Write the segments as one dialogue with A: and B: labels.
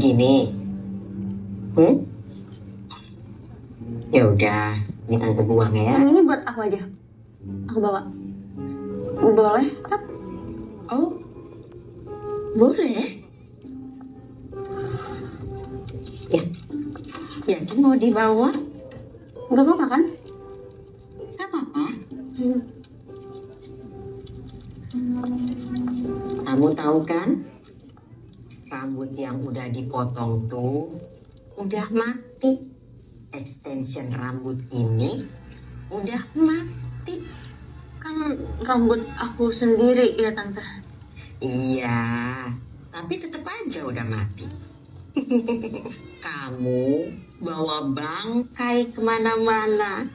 A: begini. Ya udah, ini tante buang ya.
B: Yang ini buat aku aja. Aku bawa. Boleh, Kak?
A: Oh, boleh. Ya, yakin mau dibawa?
B: Gak apa-apa kan?
A: Gak apa-apa. Kamu tahu kan, rambut yang udah dipotong tuh udah mati. Extension rambut ini udah mati.
B: Kan rambut aku sendiri ya, Tante.
A: Iya, tapi tetap aja udah mati. Kamu bawa bangkai kemana-mana.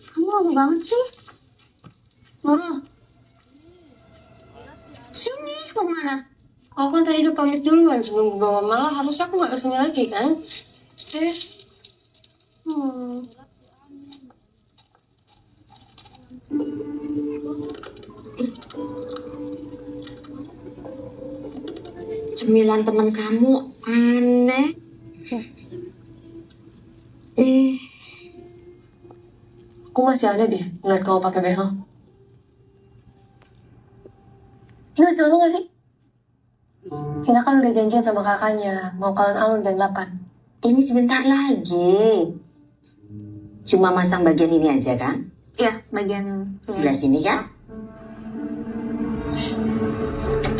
B: Kamu lama banget sih. Nurul. Sini, mau kemana?
C: Aku kan tadi udah pamit duluan sebelum bawa, malah harusnya aku gak kesini lagi kan?
A: Cemilan teman kamu aneh.
C: Aku masih ada deh ngeliat kamu pakai behel. Ini masih lama gak sih? Vina kan udah janjian sama kakaknya mau kalian alun jam 8.
A: Ini sebentar lagi. Cuma masang bagian ini aja kan?
B: Iya, bagian
A: Sebelah sini kan?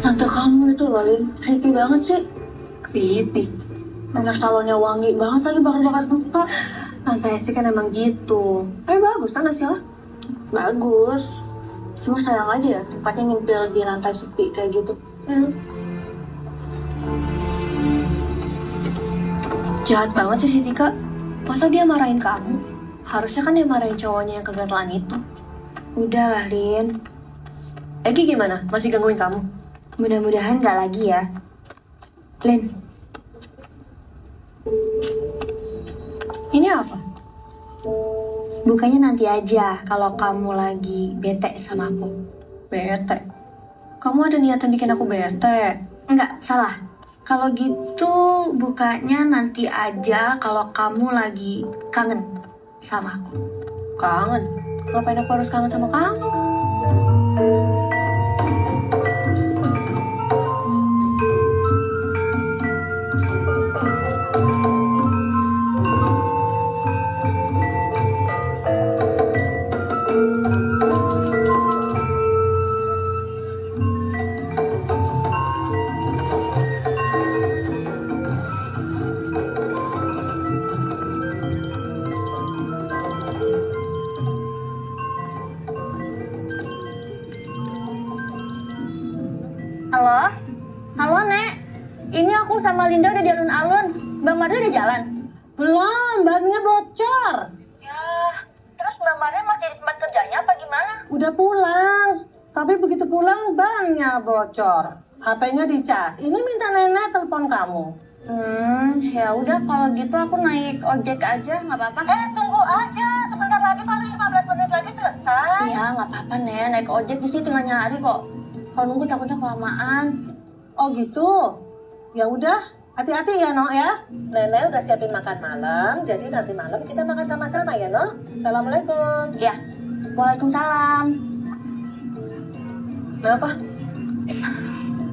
B: Tante kamu itu loh, Lin. Creepy banget sih.
C: Creepy.
B: Minyak salonnya wangi banget lagi, bakar-bakar dupa.
C: Tante Esti kan emang gitu. Bagus kan hasilnya?
B: Bagus. Cuma sayang aja ya, tempatnya nyimpil di lantai sepi kayak gitu.
C: Jahat banget sih si Tika. Masa dia marahin kamu? Harusnya kan dia marahin cowoknya yang kegatelan itu.
B: Udahlah, Lin.
C: Egi gimana? Masih gangguin kamu?
B: Mudah-mudahan nggak lagi ya. Lin,
C: Ini apa?
B: bukanya nanti aja kalau kamu lagi bete sama aku.
C: Bete? Kamu ada niatan bikin aku bete?
B: Enggak, salah. Kalau gitu bukanya nanti aja kalau kamu lagi kangen sama aku.
C: Kangen? Ngapain aku harus kangen sama kamu?
D: Halo? Halo, Nek. Ini aku sama Linda udah di alun-alun. Bang Mardi udah jalan?
E: Belum, bannya bocor.
D: Ya, terus Bang Mardi masih di tempat kerjanya apa gimana?
E: Udah pulang. Tapi begitu pulang bannya bocor. HP-nya dicas. Ini minta nenek telepon kamu.
D: Ya udah kalau gitu aku naik ojek aja, nggak apa-apa.
E: Tunggu aja. Sebentar lagi paling 15 menit lagi selesai.
D: Iya, nggak apa-apa, Nek. Naik ojek di sini tinggal nyari kok. Kalau nunggu takutnya kelamaan.
E: Oh gitu. Ya udah, hati-hati ya, Nok ya. Nenek udah siapin makan malam. Jadi nanti malam kita makan sama-sama ya, Nok. Assalamualaikum.
D: Ya, waalaikumsalam.
E: Kenapa?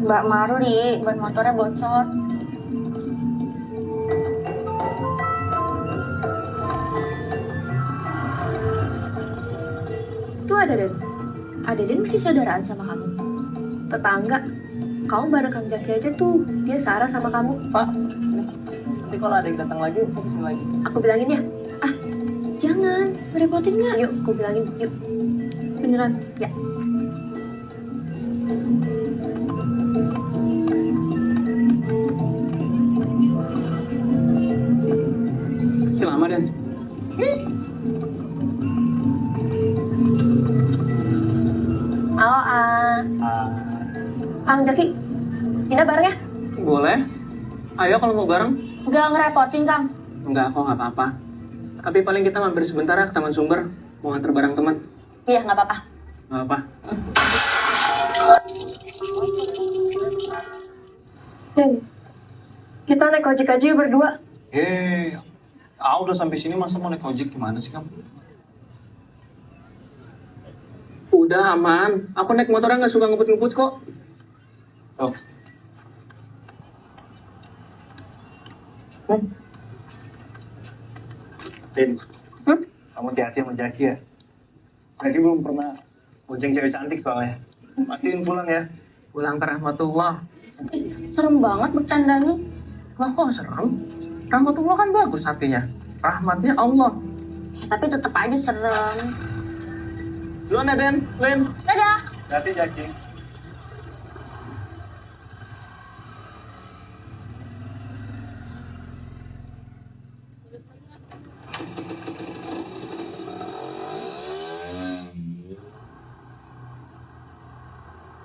D: Mbak Marli, ban motornya bocor.
C: Tuh ada Den. Ada Den masih saudaraan sama kamu. Tetangga. Kamu bareng Kang Jaki aja tuh. Dia Sarah sama kamu.
F: Pak, nanti kalau ada yang datang lagi, saya kesini lagi.
C: Aku bilangin ya. Jangan. Merepotin nggak? Yuk, aku bilangin. Yuk. Beneran. Ya.
F: Si lama, Dan.
C: Halo, Kang Jaki. Ina bareng ya?
F: Boleh. Ayo kalau mau bareng.
D: Nggak ngerepotin, Kang.
F: Enggak, kok nggak apa-apa. Tapi paling kita mampir sebentar ya ke Taman Sumber. Mau nganter barang teman.
D: Iya, nggak apa-apa.
F: Nggak apa.
C: Den, kita naik ojek aja yuk berdua.
F: Udah sampai sini masa mau naik ojek gimana sih kamu?
G: Udah aman, aku naik motornya nggak suka ngebut-ngebut kok.
F: Oh. Din, kamu hati-hati sama Jaki ya. Jaki belum pernah bonceng cewek cantik soalnya. Pastiin pulang ya.
G: Pulang ke rahmatullah.
B: Serem banget bercandanya.
G: Lah kok serem? Rahmatullah kan bagus artinya. Rahmatnya Allah.
B: Ya, tapi tetap aja serem.
G: Duluan ya Den, Lin.
B: Dadah.
F: Hati Jaki.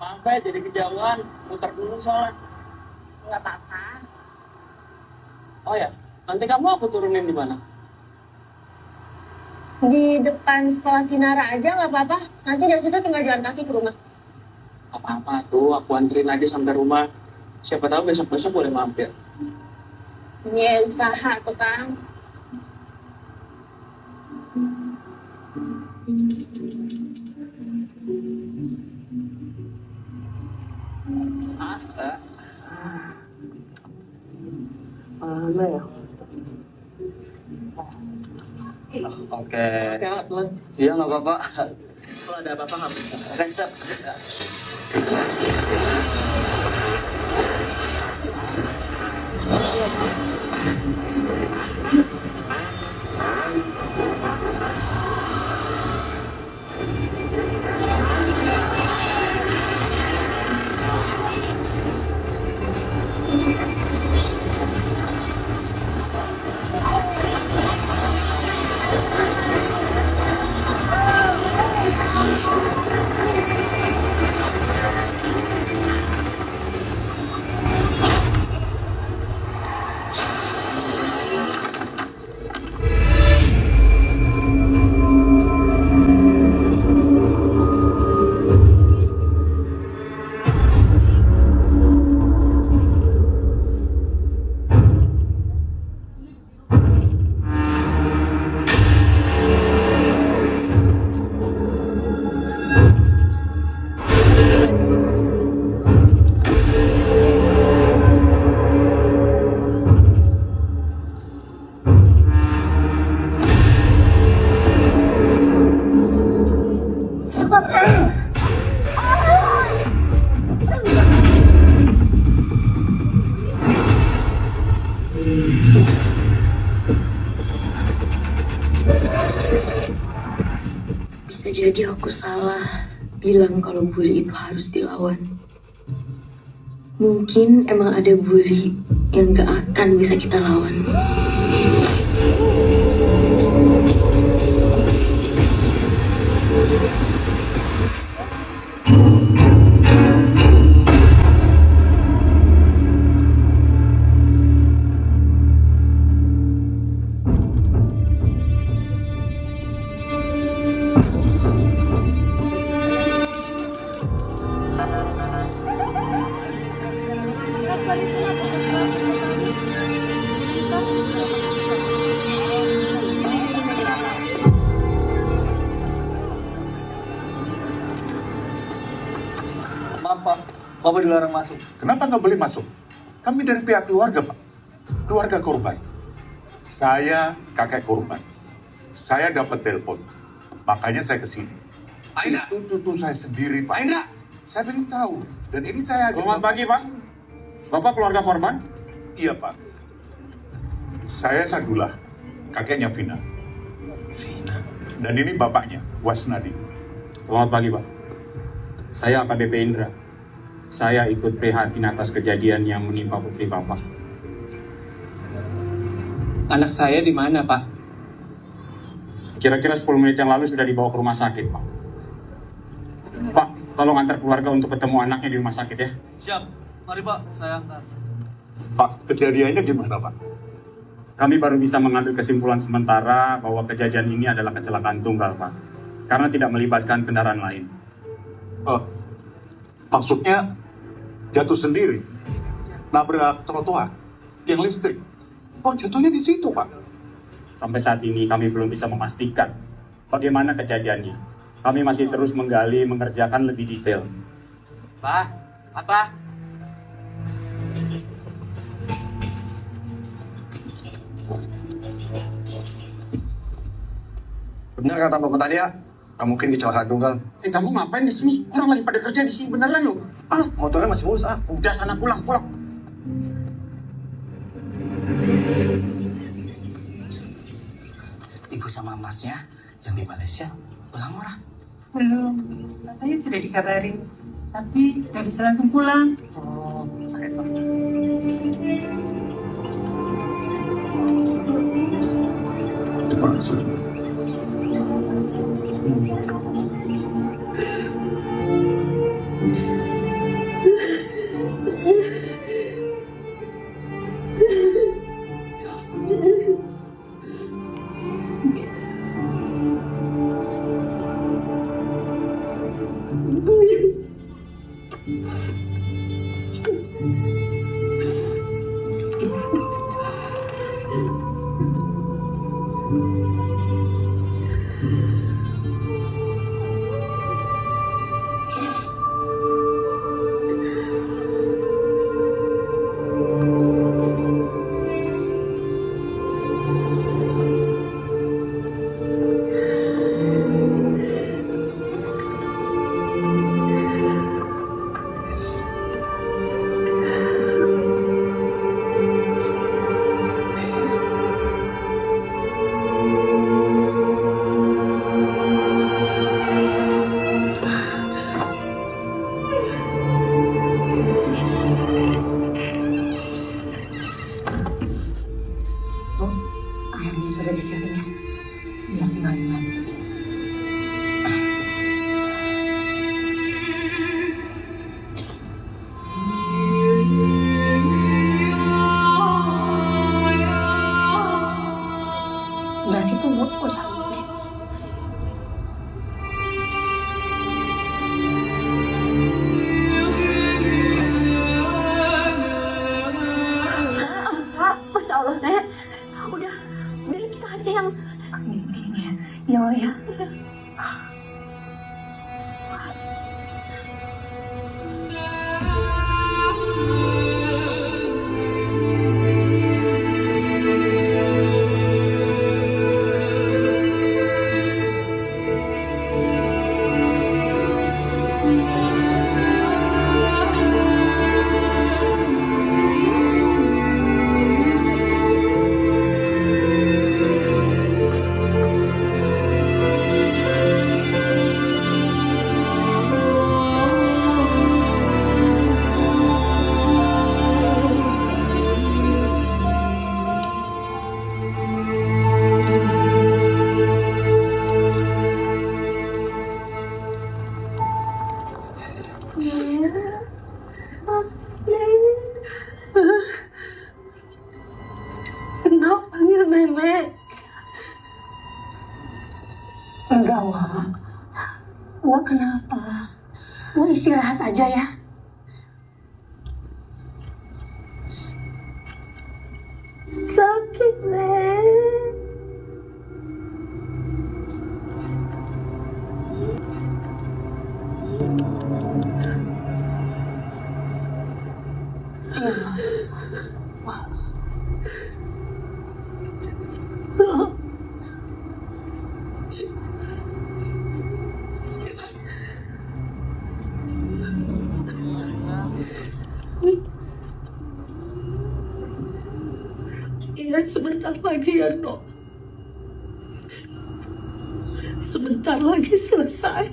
G: Maaf saya jadi kejauhan, muter dulu soalnya.
B: Nggak apa-apa.
G: Oh ya, nanti kamu aku turunin di mana?
B: Di depan sekolah Kinara aja nggak apa-apa. Nanti dari situ tinggal jalan kaki ke rumah.
G: Apa-apa tuh, aku anterin aja sampai rumah. Siapa tahu besok-besok boleh mampir.
B: Ini usaha tuh Kang.
G: Mana ya?
F: Oke.
G: Ya, Tuan.
F: Iya nggak apa-apa.
G: Kalau ada apa-apa kamu.
F: Oke, siap.
B: Bisa jadi aku salah bilang kalau bully itu harus dilawan. Mungkin emang ada bully yang gak akan bisa kita lawan.
F: Maaf Pak, Bapak dilarang masuk.
H: Kenapa nggak boleh masuk? Kami dari pihak keluarga, Pak. Keluarga korban. Saya kakek korban. Saya dapat telepon. Makanya saya ke sini.
I: Pak Indra.
H: Itu cucu saya sendiri, Pak.
I: Pak Indra.
H: Saya belum tahu. Dan ini saya
I: Selamat pagi, Pak. Bapak keluarga korban?
H: Iya, Pak. Saya Sadullah, kakeknya Vina.
I: Vina.
H: Dan ini bapaknya, Wasnadi.
I: Selamat pagi, Pak. Saya AKBP Indra. Saya ikut prihatin atas kejadian yang menimpa putri Bapak.
G: Anak saya di mana, Pak?
I: Kira-kira 10 menit yang lalu sudah dibawa ke rumah sakit, Pak. Pak, tolong antar keluarga untuk ketemu anaknya di rumah sakit ya.
G: Siap. Mari, Pak. Saya antar.
H: Pak, kejadiannya gimana, Pak?
I: Kami baru bisa mengambil kesimpulan sementara bahwa kejadian ini adalah kecelakaan tunggal, Pak. Karena tidak melibatkan kendaraan lain.
H: Eh, maksudnya jatuh sendiri, nabrak trotoar, tiang listrik. Oh, jatuhnya di situ, Pak.
I: Sampai saat ini kami belum bisa memastikan bagaimana kejadiannya. Kami masih terus menggali, mengerjakan lebih detail.
G: Pak, apa?
F: Benar kata Bapak tadi ya, nggak mungkin kecelakaan tunggal.
I: Kamu ngapain di sini? Orang lagi pada kerja di sini, beneran loh.
F: Ah, motornya masih mulus ah.
I: Udah sana pulang.
J: Ibu sama masnya yang di Malaysia pulang murah.
K: Belum, katanya sudah dikabarin, tapi nggak bisa langsung pulang. Oh, repot.
A: Airnya sudah disiapin ya. Biar tinggal diminum. Udah situ, Bu. Udah. Nih.
B: Masya Allah, Nek. Udah, biarin kita aja yang...
A: Gini ya. Ya, Allah ya.
E: Kenapa panggil nenek?
A: Enggak, Wak. Wak kenapa? Wak istirahat aja ya.
D: Sakit, Nek.
E: Iya, sebentar lagi ya, Nok. Sebentar lagi selesai.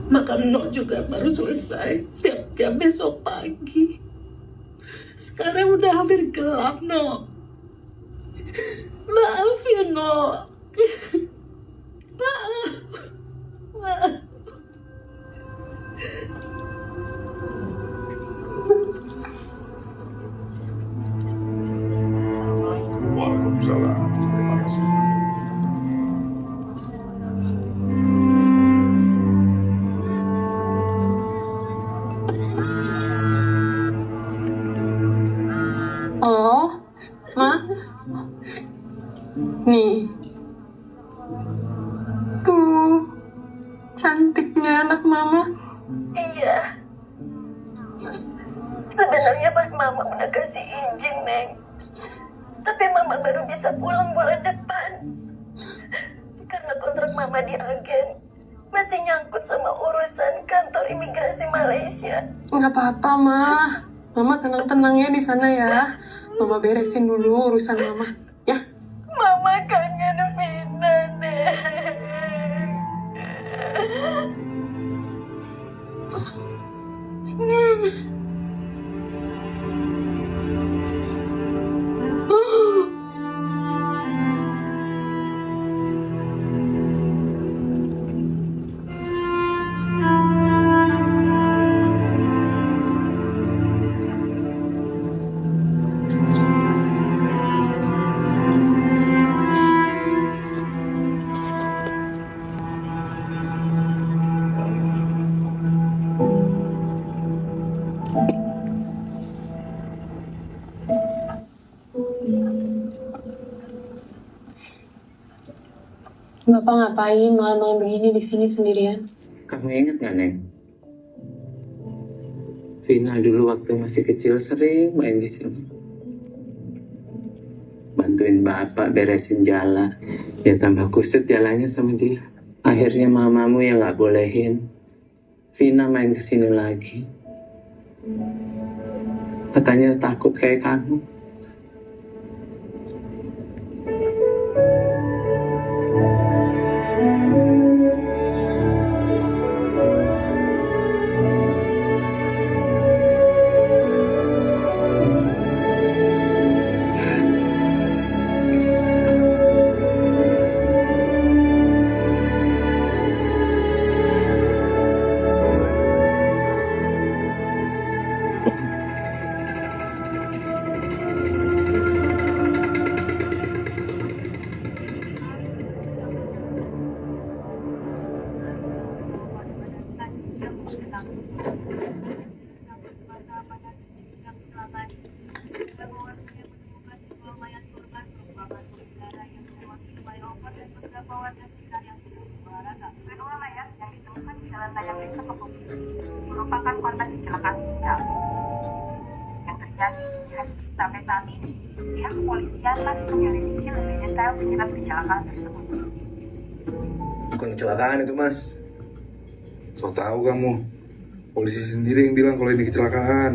E: Makan Nok juga baru selesai. Siap-siap besok pagi. Sekarang udah hampir gelap, Nok. Maaf ya, Nok. Maaf. Maaf.
H: Waalaikumsalam. Terima kasih.
L: Halo, Ma? Nih. Tuh, cantiknya anak Mama.
B: Iya. Sebenarnya pas Mama udah kasih izin, Neng. Tapi Mama baru bisa pulang bulan depan. Karena kontrak Mama di agen masih nyangkut sama urusan kantor imigrasi Malaysia.
L: Nggak apa-apa, Ma. Mama tenang-tenang ya di sana ya. Mama beresin dulu urusan Mama, ya.
B: Mama kangen Vina, Neng.
L: Bapak ngapain malam-malam begini di sini sendirian?
M: Kamu ingat nggak, Neng? Vina dulu waktu masih kecil sering main di sini. Bantuin bapak beresin jalan. Ya tambah kusut jalannya sama dia. Akhirnya mamamu yang nggak bolehin Vina main ke sini lagi. Katanya takut kayak kamu.
N: merupakan korban kecelakaan tunggal yang terjadi sampai saat ini. Pihak kepolisian masih menyelidiki lebih detail penyebab kecelakaan tersebut.
F: Bukan kecelakaan itu, Mas. So tahu kamu. Polisi sendiri yang bilang kalau ini kecelakaan.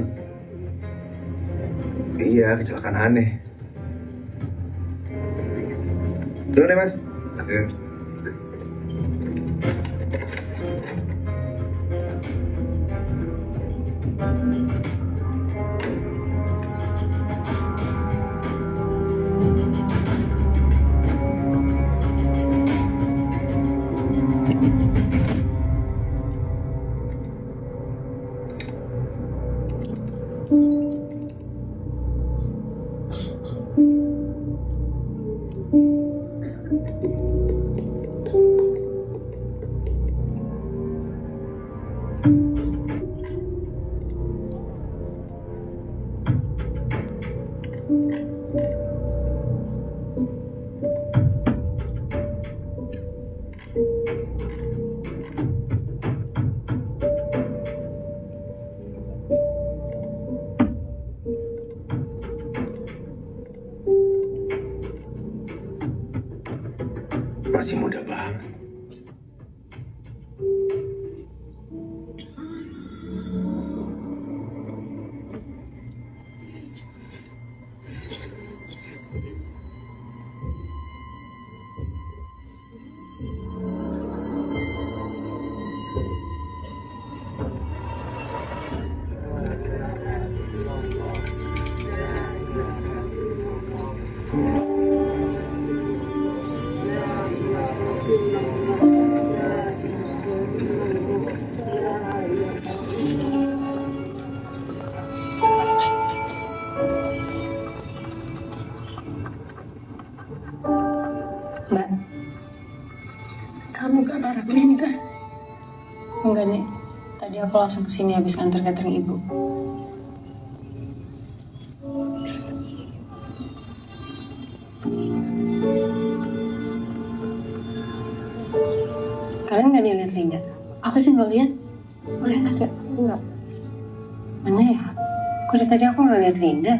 F: Iya, kecelakaan aneh. Dulu deh, Mas. Ayo. Masih muda banget.
L: Mbak,
A: Kamu kabar Linda?
L: enggak nih. Tadi aku langsung kesini habis nganter catering ibu. Kalian nggak lihat Linda? Aku sih nggak lihat. Boleh nggak ya? Enggak. Mana ya? Kok dari tadi aku nggak lihat Linda?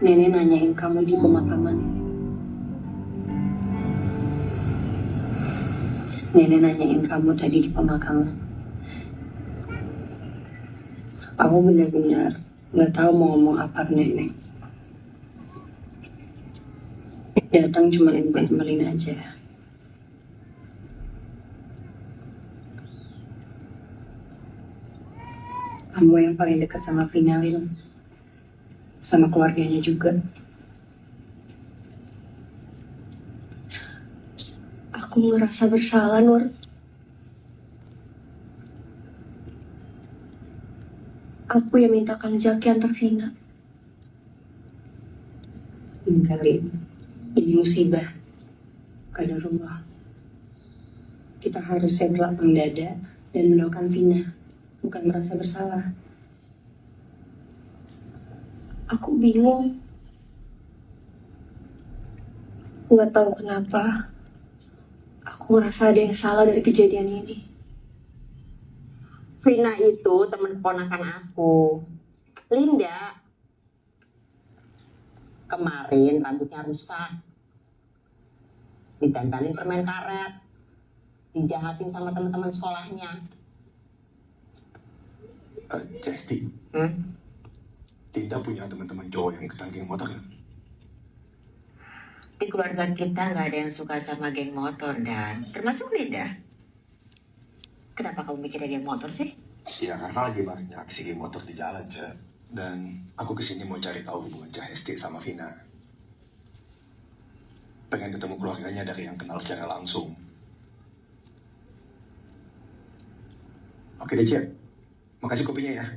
L: Nenek nanyain kamu di pemakaman. Nenek nanyain kamu tadi di pemakaman. Aku benar-benar nggak tahu mau ngomong apa ke nenek. Datang cuma buat temenin aja. Kamu yang paling dekat sama Vina, Lil. Sama keluarganya juga. Aku ngerasa bersalah, Nur. Aku yang minta Kang Jaki antar Vina. Enggak, Lin. Ini musibah. Qadarullah. Kita harusnya berlapang dada dan mendoakan Vina, bukan merasa bersalah. Aku bingung. Nggak tahu kenapa. Aku ngerasa ada yang salah dari kejadian ini.
A: Vina itu teman keponakan aku. Linda. Kemarin rambutnya rusak. Ditempelin permen karet. Dijahatin sama teman-teman sekolahnya.
O: Jesti. Linda punya teman-teman cowok yang ikutan geng motor kan?
A: Di keluarga kita nggak ada yang suka sama geng motor, Dan. Termasuk Linda. Kenapa kamu mikir ada geng motor sih?
O: Ya karena lagi banyak aksi geng motor di jalan, Cek. Dan aku kesini mau cari tahu hubungan Cak Hesti sama Vina. Pengen ketemu keluarganya dari yang kenal secara langsung. Oke deh, Cek. Makasih kopinya ya.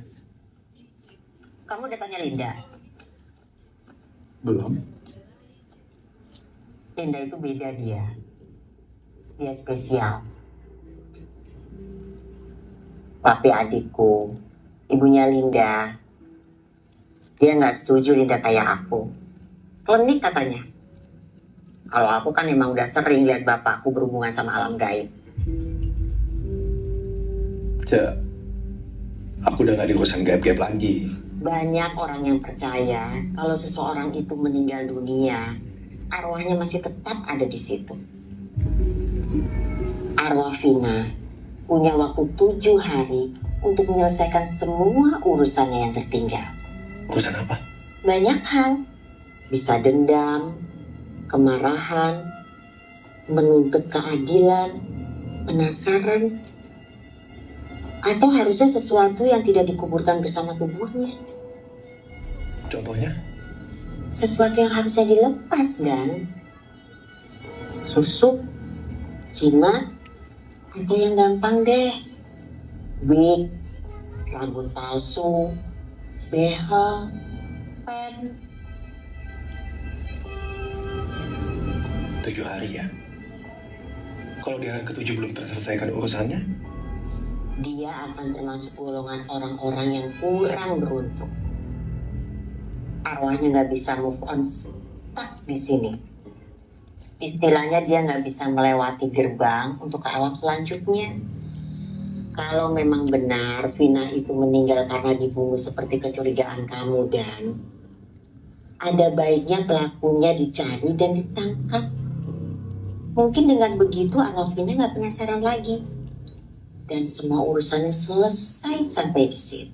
A: Kamu udah tanya Linda?
O: Belum.
A: Linda itu beda dia. Dia spesial. Tapi adikku, ibunya Linda, dia nggak setuju Linda kayak aku. Klinik katanya. Kalau aku kan emang udah sering lihat bapakku berhubungan sama alam gaib.
O: Cek, aku udah gak di urusan gaib-gaib lagi.
A: Banyak orang yang percaya kalau seseorang itu meninggal dunia, arwahnya masih tetap ada di situ. Arwah Vina punya waktu 7 hari untuk menyelesaikan semua urusannya yang tertinggal.
O: Urusan apa?
A: Banyak hal. Bisa dendam, kemarahan, menuntut keadilan, penasaran, atau harusnya sesuatu yang tidak dikuburkan bersama tubuhnya.
O: Contohnya?
A: Sesuatu yang harusnya dilepas, kan? Susu, jimat, atau yang gampang deh. Wig, rambut palsu, BH, pen.
O: 7 hari ya? Kalau di hari ke-7 belum terselesaikan urusannya?
A: Dia akan termasuk golongan orang-orang yang kurang beruntung. Arwahnya nggak bisa move on, stuck di sini. Istilahnya dia nggak bisa melewati gerbang untuk ke alam selanjutnya. Kalau memang benar Vina itu meninggal karena dibunuh seperti kecurigaan kamu, Dan, ada baiknya pelakunya dicari dan ditangkap. Mungkin dengan begitu arwah Vina nggak penasaran lagi. Dan semua urusannya selesai sampai di sini.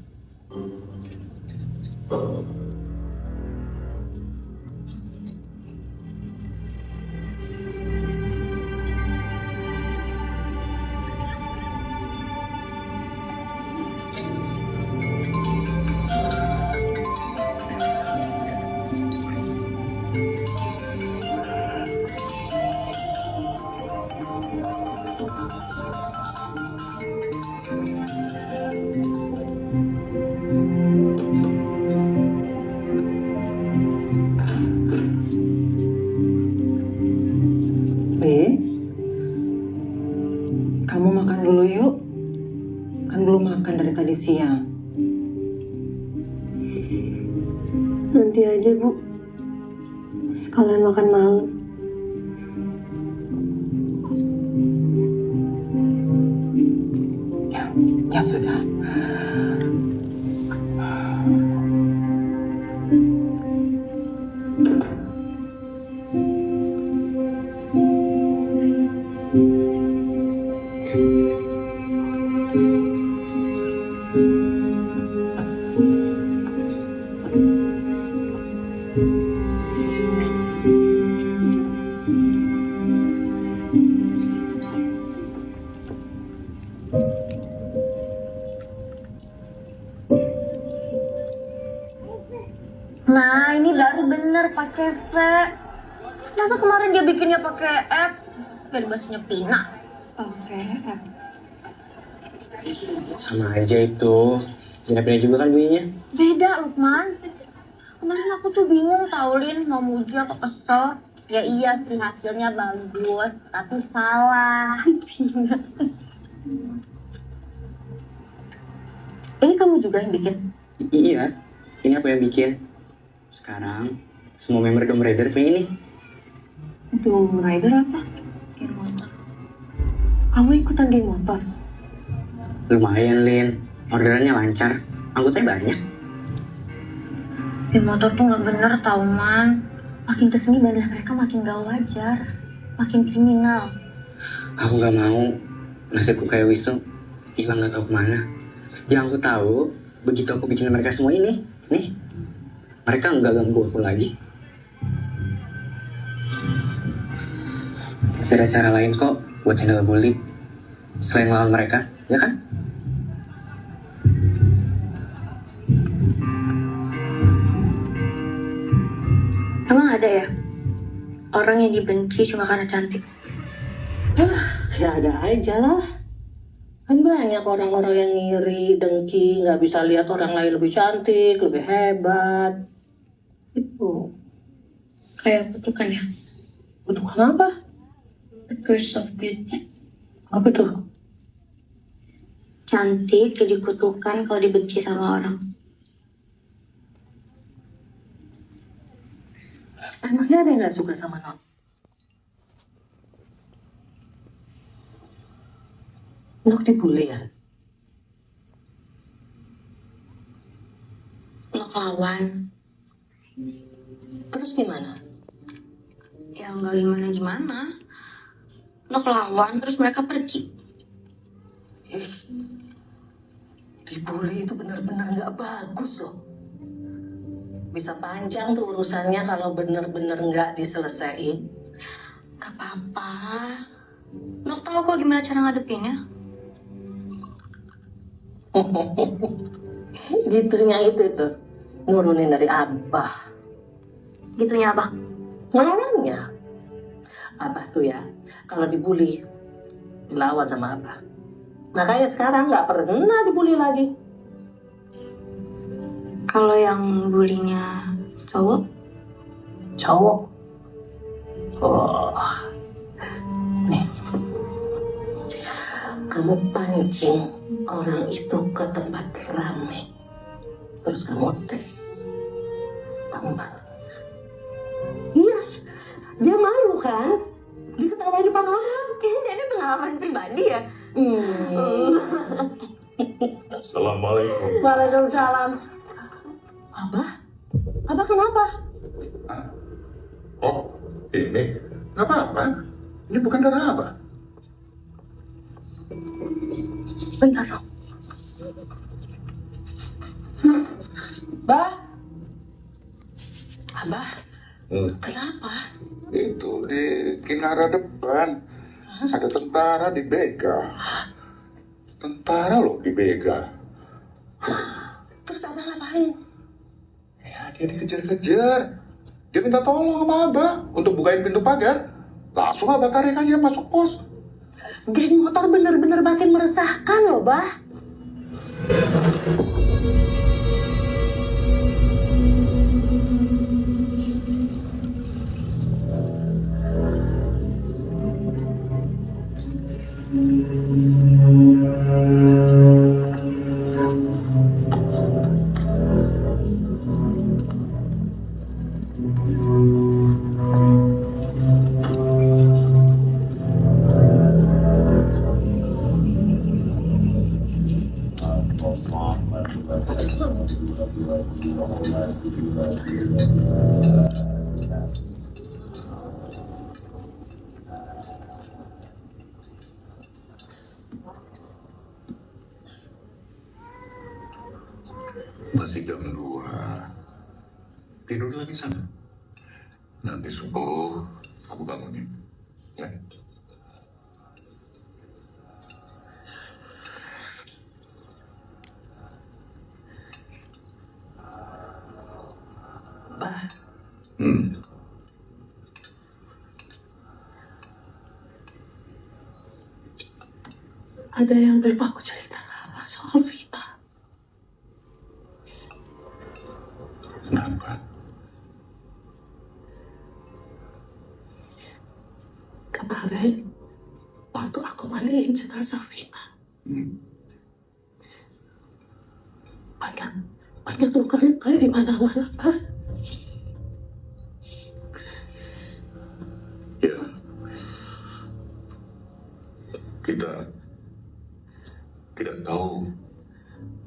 E: Kamu makan dulu yuk. Kan belum makan dari tadi siang.
L: Nanti aja, Bu. Sekalian makan malam.
E: Ya sudah.
D: Nah, ini baru bener pakai V. Masa kemarin dia bikinnya pakai F? Biar bahasanya Pina.
L: Oke.
G: Sama aja itu. Pindah-pindah juga kan bunyinya.
D: Beda, Lukman. Kemarin aku tuh bingung tau, Lin, mau muji apa kesel. Ya iya sih, hasilnya bagus, tapi salah. Pina.
L: Ini kamu juga yang bikin?
G: Iya, ini aku yang bikin. Sekarang, semua member Dom Raider punya ini.
L: Dom Rider apa?
D: Geng motor.
L: Kamu ikutan geng motor?
G: Lumayan, Lin. Orderannya lancar. Anggotanya banyak.
D: Geng motor tuh gak bener tau, Man. Makin kesini bandar mereka makin gak wajar. Makin kriminal.
G: Aku gak mau nasibku kayak Wisnu hilang gak tahu kemana. Yang aku tahu, begitu aku bikin mereka semua ini, nih, mereka nggak ganggu aku lagi. Masih ada cara lain kok buat handle bully selain melawan mereka, ya kan?
D: Emang ada ya orang yang dibenci cuma karena cantik?
E: Ya ada aja lah. Kan banyak orang-orang yang ngiri, dengki, nggak bisa lihat orang lain lebih cantik, lebih hebat. Itu.
D: Kayak kutukan ya?
E: Kutukan apa?
D: The curse of beauty.
E: Apa tuh?
D: Cantik jadi kutukan kalau dibenci sama orang.
E: Emangnya ada yang nggak suka sama Non? Nok dibully ya?
D: Nok lawan.
E: Terus gimana?
D: Ya nggak gimana-gimana. Nok lawan terus mereka pergi.
E: Dibully itu benar-benar nggak bagus loh. Bisa panjang tuh urusannya kalau benar-benar nggak diselesaiin.
C: Gak apa-apa. Nok tahu kok gimana cara ngadepinnya.
E: Gitunya itu tuh nurunin dari Abah.
C: Gitunya Abah?
E: Ngelawannya. Abah tuh ya kalau dibully dilawan sama Abah. Makanya sekarang nggak pernah dibully lagi.
C: Kalau yang bulinya cowok?
E: Cowok? Oh, nih, kamu pancing orang itu ke tempat rame, terus kamu tampar. Iya, dia malu kan? Diketawain depan orang.
C: Kayaknya ini pengalaman pribadi ya.
H: Assalamualaikum.
E: Waalaikumsalam. Abah? Abah kenapa?
H: Oh, ini nggak apa-apa. Ini bukan darah Abah.
E: Bentar dong. Bah? Abah? Kenapa?
H: Itu di Kinara depan. Ada tentara dibegal. Tentara loh dibegal.
E: Terus Abah ngapain?
H: Ya, dia dikejar-kejar. Dia minta tolong sama Abah untuk bukain pintu pagar. Langsung Abah tarik aja masuk pos.
E: Geng motor bener-bener makin meresahkan loh, Bah.
H: Masih jam 2. Tidur lagi sana. Nanti subuh aku bangunin. Ya.
E: Bah. Ada yang belum aku cerita soal Vina.
H: Kenapa?
E: Kemarin, waktu aku mandiin jenazah Vina, banyak luka-luka di mana-mana, Pak.
H: Ya, kita tidak tahu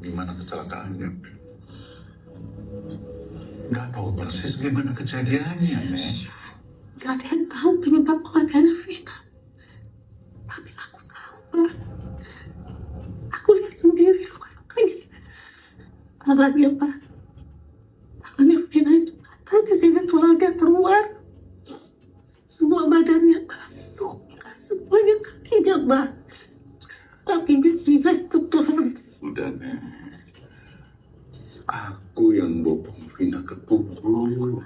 H: gimana kecelakaannya. Nggak tahu persis gimana kejadiannya, Nek.
E: Gak ada yang tahu penyebab kematian Vina. Tapi aku tahu, Pak. Aku lihat sendiri luka-lukanya. Tangannya, Pak. Tangannya Vina itu patah di sini, tulangnya keluar. Semua badannya, Pak. Luka semuanya, kakinya, Pak. Kakinya Vina itu turun.
H: Udah, Nek. Aku yang bopong Vina ke punggung.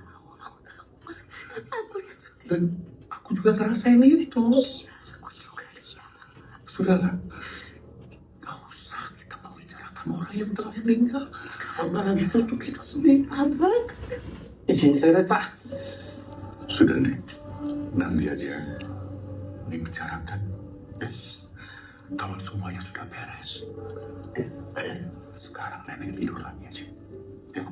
H: Dan aku juga ngerasain itu. Sudahlah. Gak usah kita membicarakan orang yang telah meninggal. Apalagi untuk kita sendiri.
E: Abang. Izin toilet, Pak.
H: Sudah, Nek. Nanti aja dibicarakan. Kalau semuanya sudah beres. Sekarang Nenek tidur lagi aja. Yuk.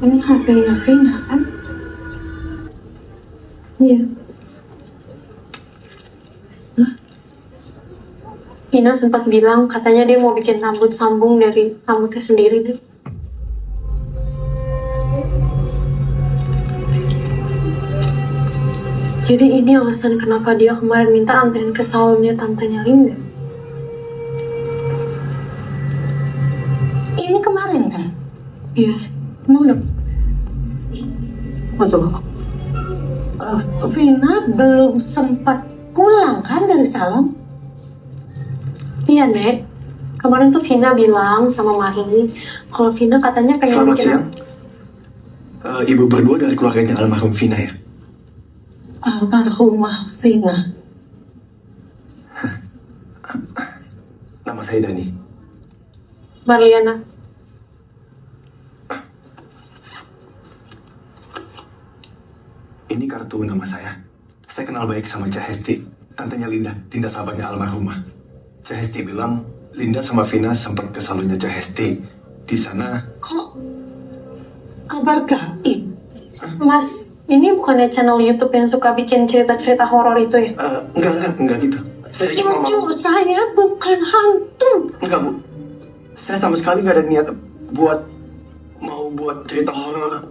E: Ini HP-nya Vina kan?
L: Iya. Vina sempat bilang katanya dia mau bikin rambut sambung dari rambutnya sendiri deh. Jadi ini alasan kenapa dia kemarin minta anterin ke salonnya tantenya Linda.
E: Ini kemarin kan?
L: Iya. Emang udah?
E: Tunggu. Vina belum sempat pulang kan dari salon?
L: Iya, Nek. Kemarin tuh Vina bilang sama Marli kalau Vina katanya pengen
O: Selamat
L: bikin...
O: siang. Ibu berdua dari keluarganya almarhum Vina ya?
E: Almarhumah Vina.
O: Nama saya Dani.
L: Marliana.
O: Ini kartu nama saya. Saya kenal baik sama Cah Hesti, tantenya Linda sahabatnya almarhumah. Cah Hesti bilang Linda sama Vina sempat ke salonnya Cah Hesti. Di sana
E: Kok kabar gaib?
L: Mas, ini bukannya channel YouTube yang suka bikin cerita-cerita horor itu ya?
O: Enggak gitu. Saya cuma mau...
E: Cucu saya bukan hantu.
O: Enggak, Bu. Saya sama sekali nggak ada niat buat cerita horor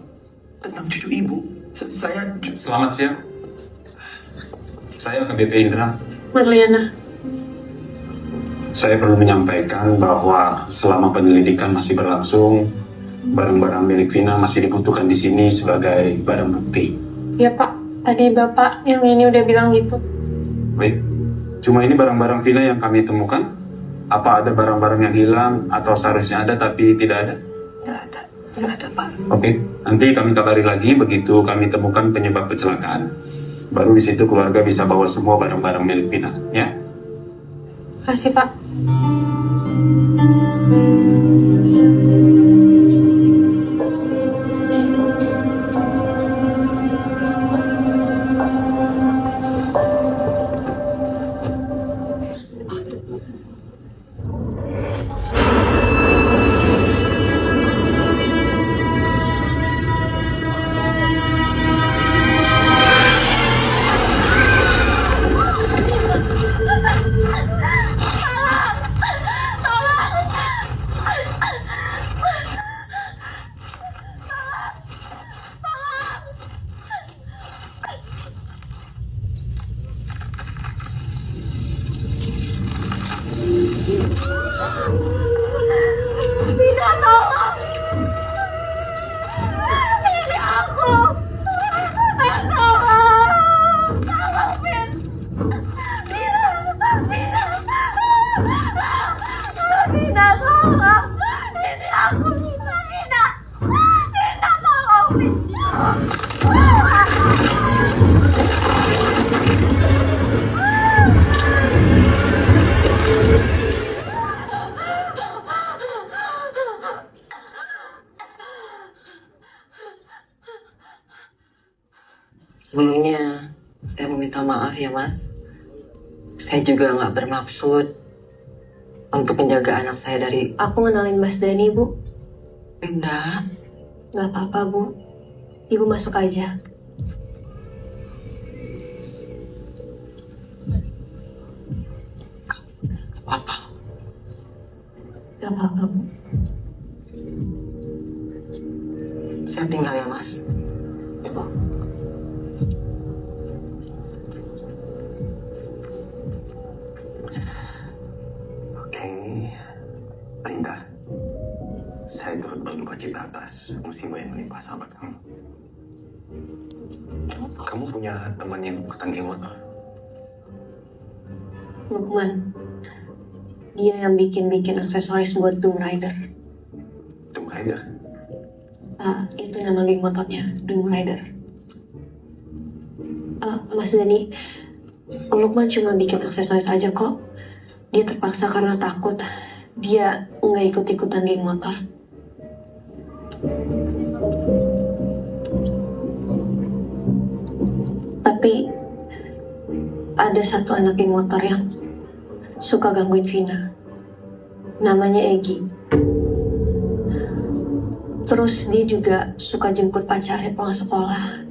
O: tentang cucu ibu. Saya...
I: Selamat siang. Saya AKBP Indra.
L: Marliana.
I: Saya perlu menyampaikan bahwa selama penyelidikan masih berlangsung, barang-barang milik Vina masih dibutuhkan di sini sebagai barang bukti.
L: Iya, Pak. Tadi Bapak yang ini udah bilang gitu.
I: Baik, cuma ini barang-barang Vina yang kami temukan. Apa ada barang-barang yang hilang atau seharusnya ada tapi tidak ada?
E: Nggak ada, Pak.
I: Oke, nanti kami kabari lagi begitu kami temukan penyebab kecelakaan. Baru di situ keluarga bisa bawa semua barang-barang milik Vina, ya.
L: Kasih, Pak.
B: Vina, tolong. Ini aku. Tolong. Tolong, Vin. Vina. Vina. Vina, tolong. Ini aku Vina, Vina. Vina tolong, Vina.
P: Sebelumnya, saya meminta maaf ya mas. Saya juga nggak bermaksud untuk menjaga anak saya dari...
L: Aku ngenalin Mas Dani, Bu.
P: Linda.
L: Gak apa-apa, Bu. Ibu masuk aja.
P: Gak apa-apa.
L: Gak apa-apa, Bu.
P: Saya tinggal ya mas.
O: Oke, Linda. Saya turut berduka cita atas musibah yang menimpa sahabat kamu. Kamu punya teman yang ikutan geng motor?
L: Lukman. Dia yang bikin aksesoris buat Doom Rider.
O: Doom Rider?
L: Itu nama geng motornya, Doom Rider. Mas Dani, Lukman cuma bikin aksesoris aja kok. Dia terpaksa karena takut. Dia nggak ikut-ikutan geng motor. Tapi ada satu anak geng motor yang suka gangguin Vina. Namanya Egi. Terus dia juga suka jemput pacarnya pulang sekolah.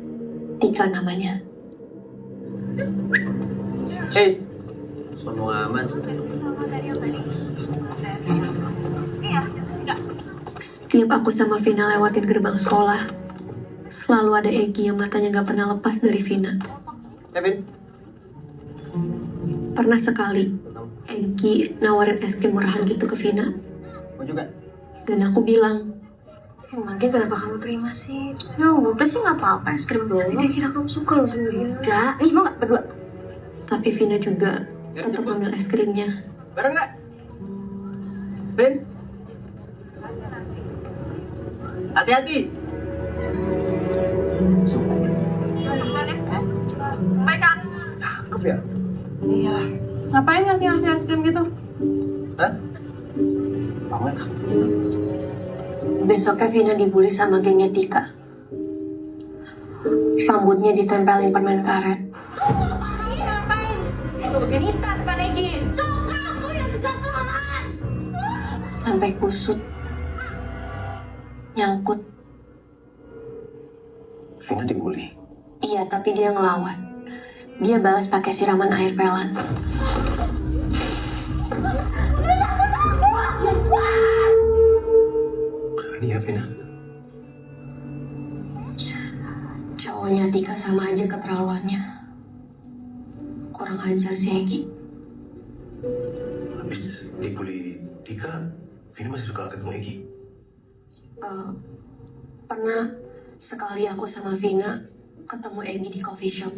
L: Tika namanya.
P: Hei, sono aman.
L: Setiap aku sama Vina lewatin gerbang sekolah, selalu ada Egi yang matanya gak pernah lepas dari Vina.
P: Kevin?
L: Pernah sekali, Egi nawarin es krim murahan gitu ke Vina.
P: Mau juga?
L: Dan aku bilang,
C: Lagi kenapa kamu terima sih? Ya udah sih nggak apa-apa, es krim doang. Dia kira kamu suka loh sama dia. Enggak, nih mau nggak berdua?
L: Tapi Vina juga tetap ambil es krimnya.
P: Bareng nggak? Vin? Hati-hati.
C: Baik kak.
P: Cakep ya?
C: Iya. Ngapain ngasih es krim gitu?
P: Hah? Tahu lah.
L: Besoknya Vina dibully sama gengnya Tika. Rambutnya ditempelin permen karet.
C: Genita depan Egi. Suka aku yang suka pelan.
L: Sampai kusut. Nyangkut.
O: Vina dibully?
L: Iya, tapi dia ngelawan. Dia balas pakai siraman air pelan.
O: Berani ya, Vina?
L: Cowoknya Tika sama aja keterlaluannya. Kurang ajar si Egi.
O: Habis dibully Tika, Vina masih suka ketemu Egi?
L: Pernah sekali aku sama Vina ketemu Egi di coffee shop.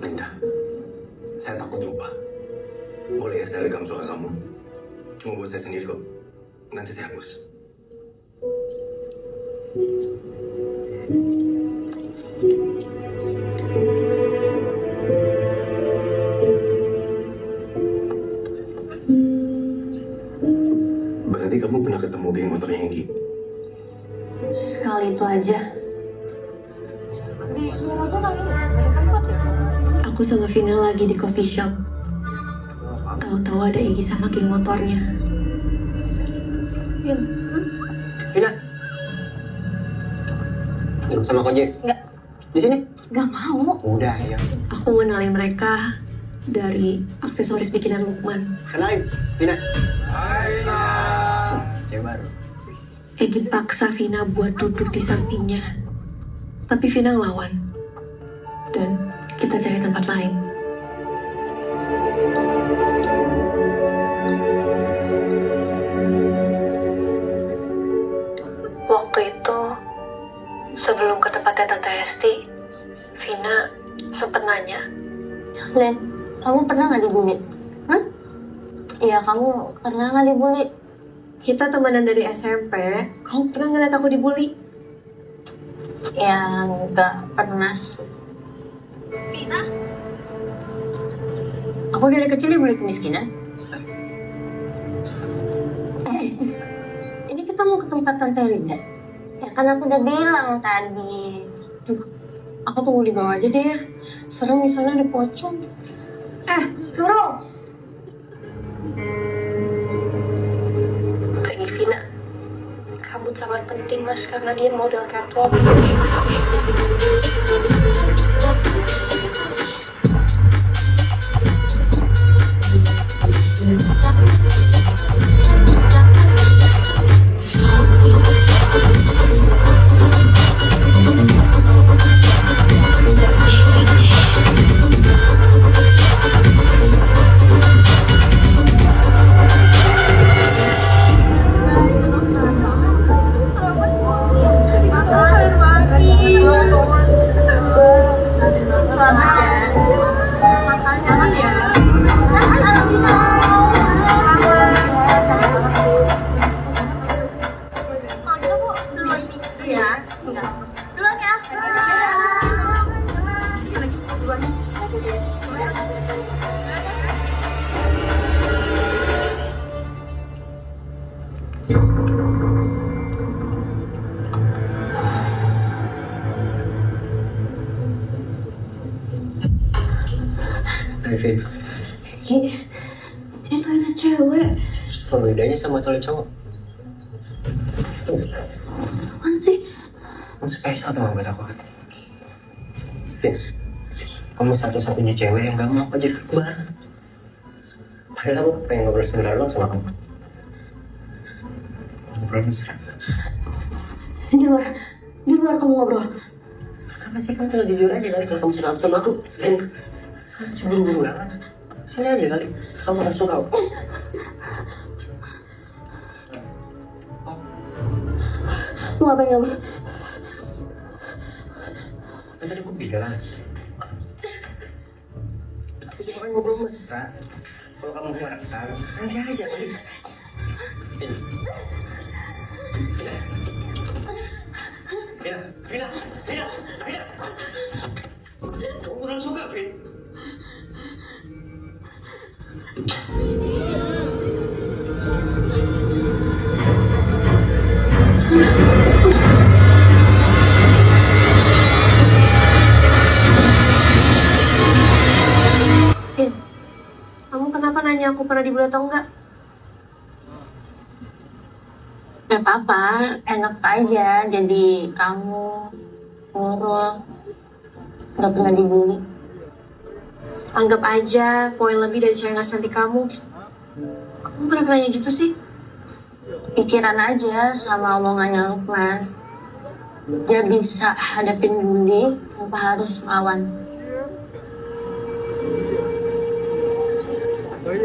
O: Linda, saya takut lupa. Boleh ya saya rekam suara kamu? Cuma buat saya sendiri kok. Nanti saya hapus. Berarti kamu pernah ketemu geng motornya Egi?
L: Sekali itu aja.
C: Di luar aja nangis. Di tempat ya.
L: Aku sama Vina lagi di coffee shop. Tahu-tahu ada Egi sama geng motornya.
P: Vina. Duduk sama Koje.
C: Enggak.
P: Di sini?
C: Enggak mau.
P: Udah ya.
L: Aku ngenalin mereka dari aksesoris bikinan Lukman.
P: Kenalin, Vina. Hai, cewek baru.
L: Egi paksa Vina buat duduk di sampingnya. Tapi Vina ngelawan. Dan kita cari tempat lain. Waktu itu, sebelum ke tempatnya Tante Esti, Vina
B: sempet nanya.
D: Len, kamu pernah nggak dibully? Hah? Iya, kamu pernah nggak dibully?
C: Kita temenan dari SMP, kamu pernah ngeliat aku dibully?
D: Ya, nggak pernah sih.
B: Vina?
D: Aku dari kecil dibully kemiskinan. Ini kita mau ke tempat Tante Linda. Ya kan aku udah bilang tadi. Duh, aku tunggu di bawah aja deh. Serem di sana ada pocong.
C: Nurul!
B: Bagi Vina, rambut sangat penting mas karena dia model catwalk.
G: Hai Vin,
B: Ini toilet cewek.
G: terus apa bedanya sama toilet cowok?
B: Apaan sih?
G: Kamu spesial tuh buat aku. Vin, kamu satu-satunya cewek yang gak mau aku jadi kembar. Padahal aku pengen ngobrol sebentar doang sama kamu. Ngobrol mesra.
B: Di luar kamu ngobrol.
G: Kenapa sih kamu tinggal jujur aja kali kalau kamu suka sama aku? Vin, seburu-buru banget. Sini aja kali, kamu gak suka aku.
B: Lu ngapain kamu?
G: Kan tadi aku bilang. Tapi cuma kan ngobrol mesra. Kalau kamu marah, nanti aja kali. Vin. Vina. Kamu kurang suka, Vin.
C: Kamu kenapa nanya aku pernah dibully atau enggak?
D: Gak apa-apa, enak aja jadi kamu, Nurul, gak pernah dibully.
C: Anggap aja poin lebih dari cewek nggak cantik kamu. Kamu pernah nanya gitu sih?
D: Pikiran aja sama omongannya Lukman. Dia bisa hadapin bully tanpa harus lawan.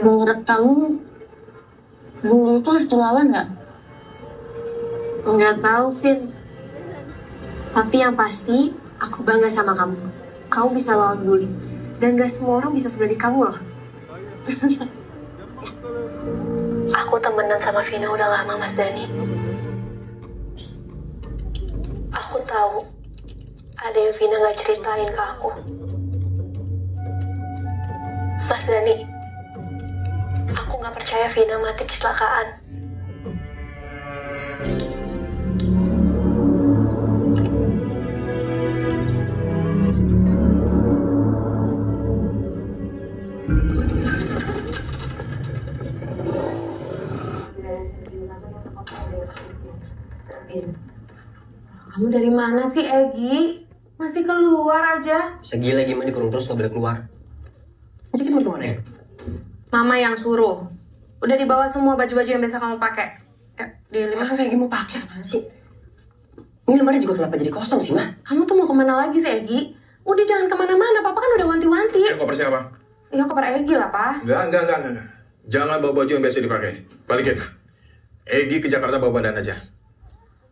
D: Menurut kamu, bully itu harus dilawan nggak?
C: Nggak tahu, Vin. Tapi yang pasti, aku bangga sama kamu. Kamu bisa lawan bully. Dan gak semua orang bisa seperti kamu loh.
B: Aku temenan sama Vina udah lama Mas Dani. Aku tahu ada yang Vina gak ceritain ke aku. Mas Dani, aku gak percaya Vina mati kecelakaan.
C: Kamu dari mana sih, Egi? Masih keluar aja.
G: Bisa gila gimana dikurung terus gak boleh keluar. Jadi kita mau kemana ya?
C: Mama yang suruh. Udah dibawa semua baju-baju yang biasa kamu pakai. Di lima
G: kayak mau pakai apa sih? Ini lemari juga kenapa jadi kosong sih, Mah?
C: Kamu tuh mau kemana lagi sih, Egi? Udah jangan kemana-mana, Papa kan udah wanti-wanti.
Q: Koper siapa?
C: Iya, koper Egi lah, Pak.
Q: Enggak. Jangan bawa baju yang biasa dipakai. Balikin. Egi ke Jakarta bawa badan aja.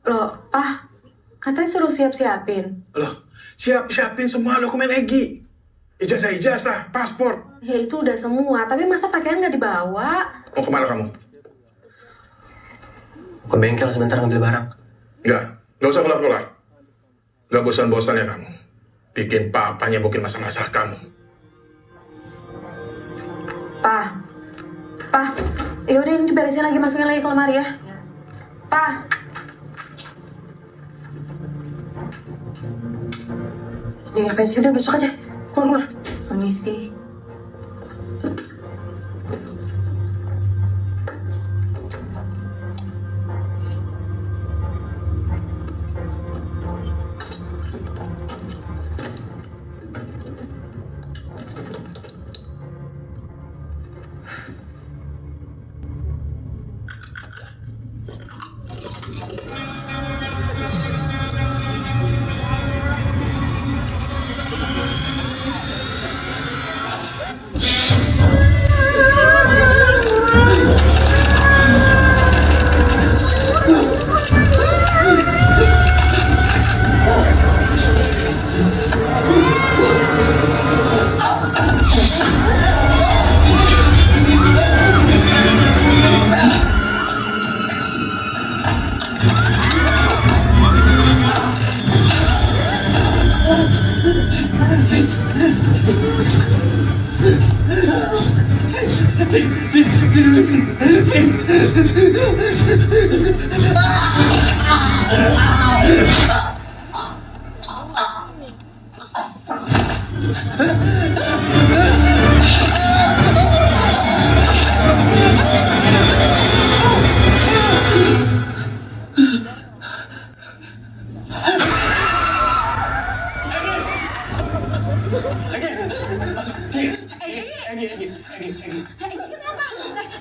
C: Loh, Pak. Katanya suruh siap-siapin.
Q: Loh, siapin semua dokumen Egi. Ijazah, paspor.
C: Ya itu udah semua, tapi masa pakaian nggak dibawa?
Q: Mau kemana kamu?
J: Ke bengkel sebentar ngambil barang.
Q: Nggak usah keluar-keluar. Nggak bosan-bosan ya kamu. Bikin papa nyebukin masalah-masalah kamu.
C: Pa, yaudah ini diberesin lagi, masukin lagi ke lemari ya. Pa.
E: Ini ngapain sih? Udah besok aja. Keluar.
C: Permisi.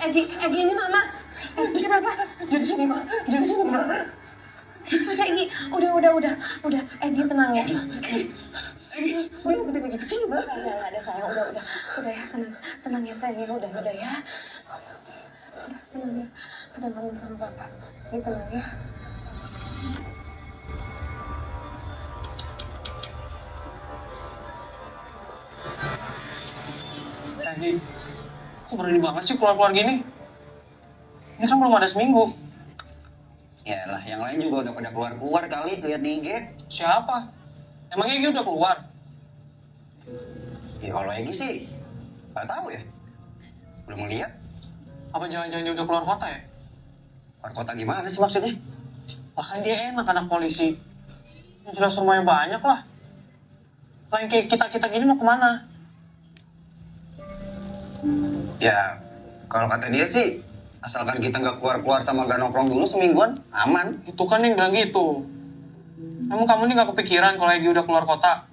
L: Egi, ini mama. Egi, kenapa? Jadi sini, Ma. Jadi sini, Ma. Udah, Egi. Udah. Egi, tenang ya. Udah, ikutin Egi. Kesini, Ma. Enggak ada, sayang. Udah ya, tenang ya, sayang. Udah ya. Udah, tenang ya. Ada mama sama papa. Egi, tenang ya.
R: Egi, kok berani banget sih keluar-keluar gini? Ini kan belum ada seminggu.
G: Yalah, yang lain juga udah pada keluar-keluar kali, lihat di IG.
R: Siapa? Emang Egi udah keluar?
G: Ya kalau Egi sih, nggak tahu ya. Belum ngeliat.
R: Apa jangan-jangan dia udah keluar kota ya?
G: Keluar kota gimana sih maksudnya?
R: Lah kan dia enak anak polisi. Yang jelas rumahnya banyak lah. Lah yang kayak kita-kita gini mau kemana?
G: Ya, kalau kata dia sih, asalkan kita nggak keluar-keluar sama gak nongkrong dulu semingguan, aman.
R: Itu kan yang bilang gitu. Emang kamu nih nggak kepikiran kalau Egi udah keluar kota?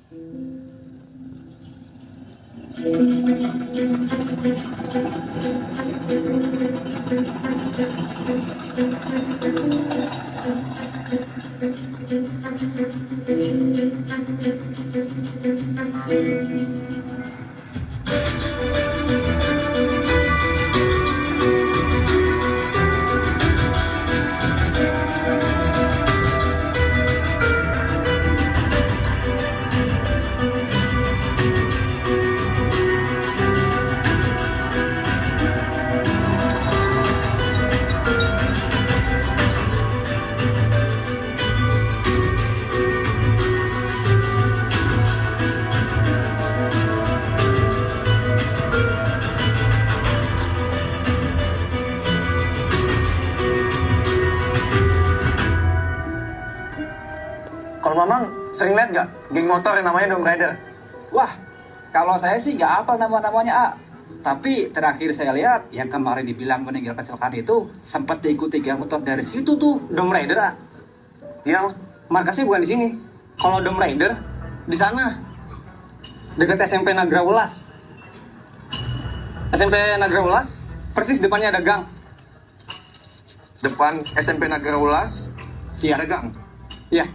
S: Kalau Mamang sering lihat nggak geng motor yang namanya Dom Rider?
T: Wah, kalau saya sih nggak hafal nama-namanya, A. Tapi terakhir saya lihat yang kemarin dibilang meninggal kecelakaan itu sempat diikuti geng motor dari situ tuh.
S: Dom Rider, A? Yang markasnya bukan di sini. Kalau Dom Rider di sana, dekat SMP Nagra Ulas. SMP Nagra Ulas, persis depannya ada gang.
T: Depan SMP Nagra Ulas,
S: iya.
T: Ada gang?
S: Iya.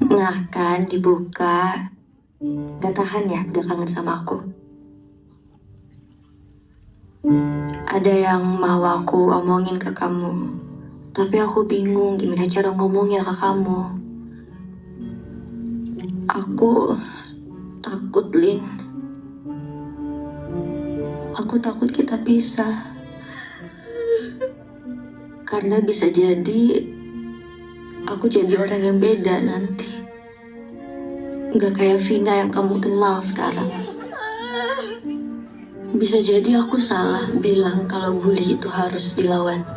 C: Nah kan, dibuka. Gak tahan ya, udah kangen sama aku. Ada yang mau aku omongin ke kamu, tapi aku bingung gimana cara ngomongnya ke kamu. Aku takut, Lin. Aku takut kita pisah. Karena bisa jadi aku jadi orang yang beda nanti. Nggak kayak Vina yang kamu kenal sekarang. Bisa jadi aku salah bilang kalau bully itu harus dilawan.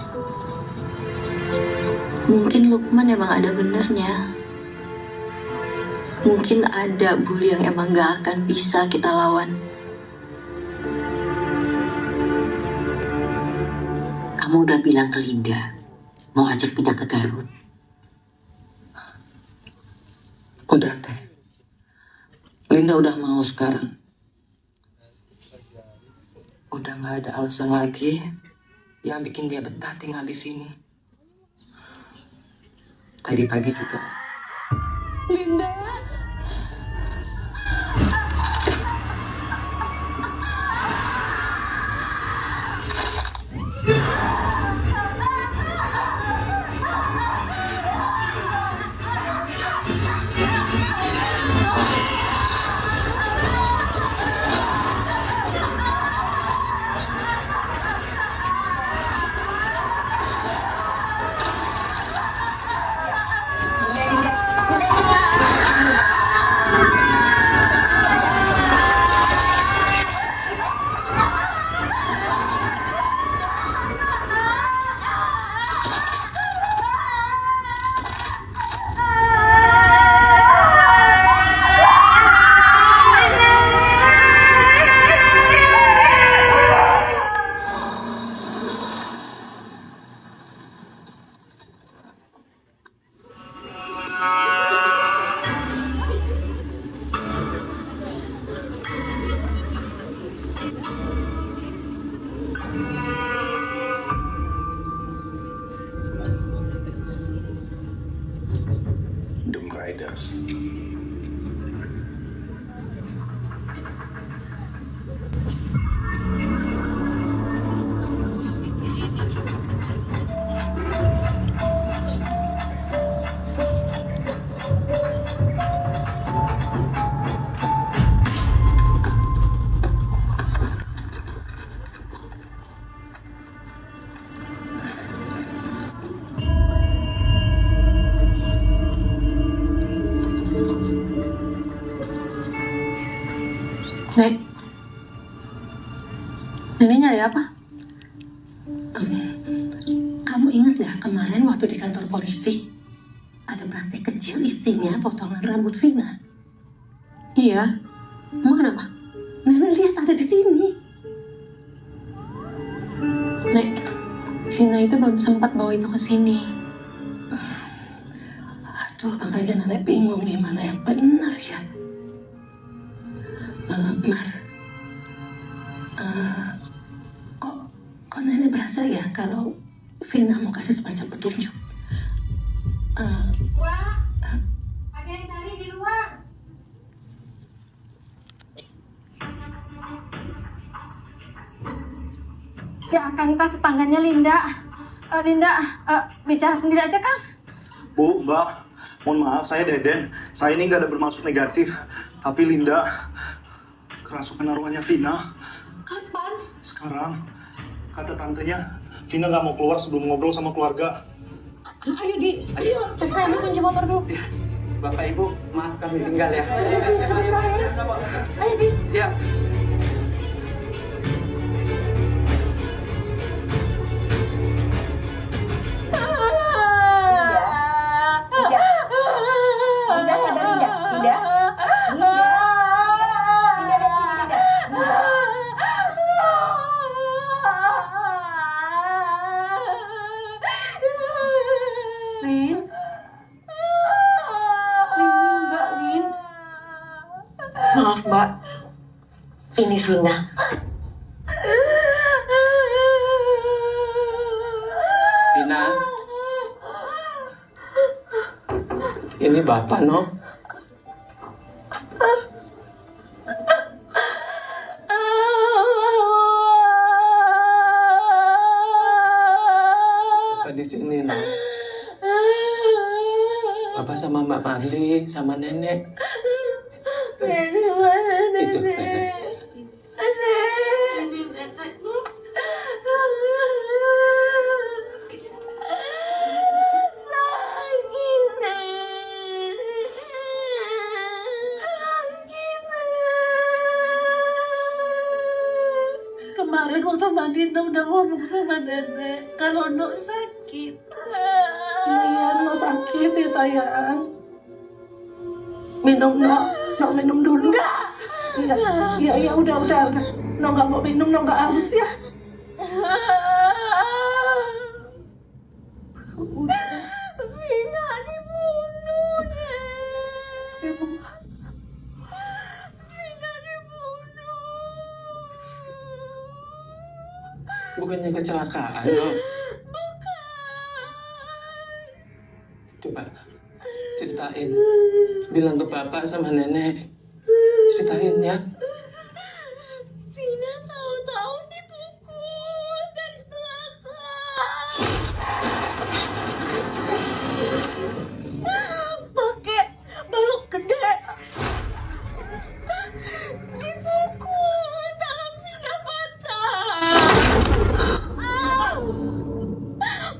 C: Mungkin Lukman emang ada benernya. Mungkin ada bully yang emang gak akan bisa kita lawan.
A: Kamu udah bilang ke Linda mau ajak pindah ke Garut?
E: Udah, Teh. Linda udah mau sekarang. Udah gak ada alasan lagi yang bikin dia betah tinggal di sini. Tadi pagi juga. Linda.
O: Riders.
C: Nek, Nenek nyari apa?
E: Kamu ingat gak kemarin waktu di kantor polisi? Ada plastik kecil isinya potongan rambut Vina.
C: Iya, emang kenapa?
E: Nenek lihat ada di sini.
C: Nek, Vina itu belum sempat bawa itu ke sini.
E: Aduh, makanya Nenek bingung nih mana yang benar ya. Mar, kok Nenek berasa ya kalau Vina mau kasih semacam petunjuk?
L: Wah, ada yang cari di luar. Ya, akankah tetangganya Linda? Linda, bicara sendiri aja, Kang.
F: Bu, Mbak, mohon maaf, saya Deden. Saya ini nggak ada bermaksud negatif. Tapi Linda kerasukan arwahnya Vina.
E: Kapan?
F: Sekarang. Kata tantenya, Vina nggak mau keluar sebelum ngobrol sama keluarga.
E: Ayo, Di. Ayo.
L: Cek saya dulu kunci motor dulu.
T: Bapak Ibu, maaf kami tinggal ya.
L: Sebentar ya. Ayo, Di.
T: Ya.
L: Linda sadar, Linda. Linda.
C: Lin? Enggak, Lin.
A: Maaf, Mbak. Ini Vina.
M: Vina. Ini Bapak, no? di sini, Nak. Papa sama Mbak Marli, sama Nenek.
B: Nenek mana nenek?
M: Itu Nenek.
E: Kemarin waktu Mbak Dina udah ngomong sama nenek kalau Nok sakit. Iya, Nok sakit ya sayang. Minum Nok minum dulu. Enggak. Iya, udah. Nok nggak mau minum, Nok nggak haus ya.
B: Vina dibunuh, Nek.
M: Bukannya kecelakaan, Nok. Coba ceritain. Bilang ke Bapak sama Nenek. Ceritain ya.
B: Vina tahu-tahu dipukul dari belakang. Pakai balok gede. Dipukul, tangan Vina patah.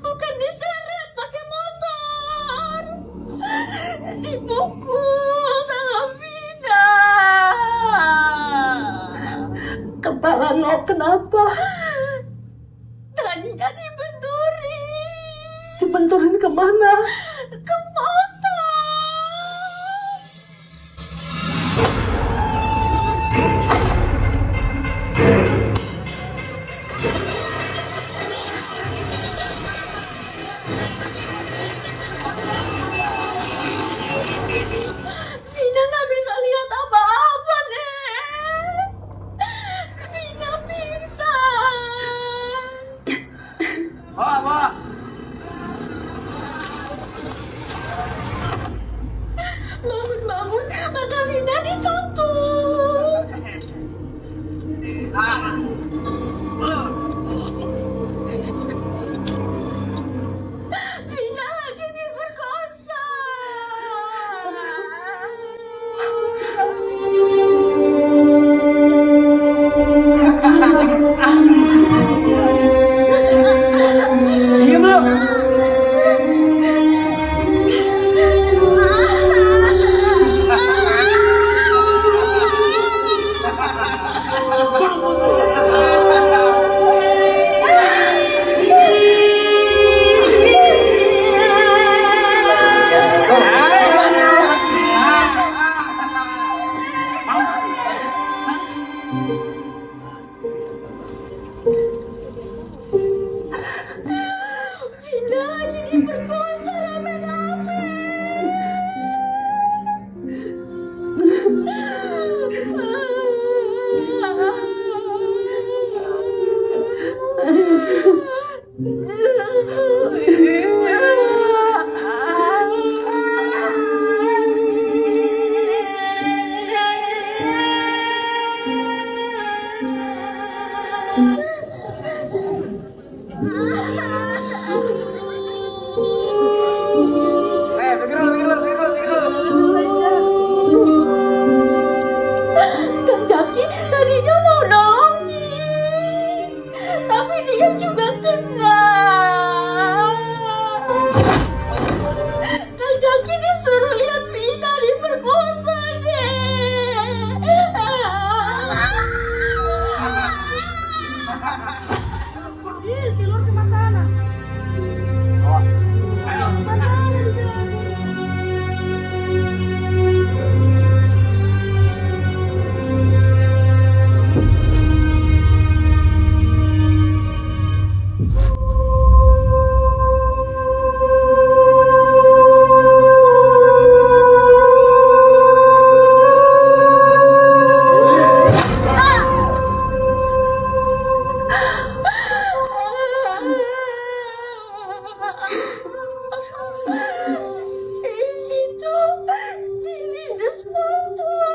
B: Bukan diseret pakai motor. Dipukul tangan Vina.
E: Kepala Nok kenapa?
B: Tadinya dibenturin.
E: Dibenturin kemana?
B: Ke motor. Vina nggak bisa lihat apa-apa, Nek. Vina pingsan.
R: Bawa.
B: Bangun, mata Vina ditutup. Vina lagi diperkosa. Vina lagi diperkosa rame-rame. Kang Jaki tadinya mau nolongin, tapi dia juga kena. Kang Jaki disuruh lihat Vina diperkosa, Nek. Tidur kemana? Ini tuh dilindas motor.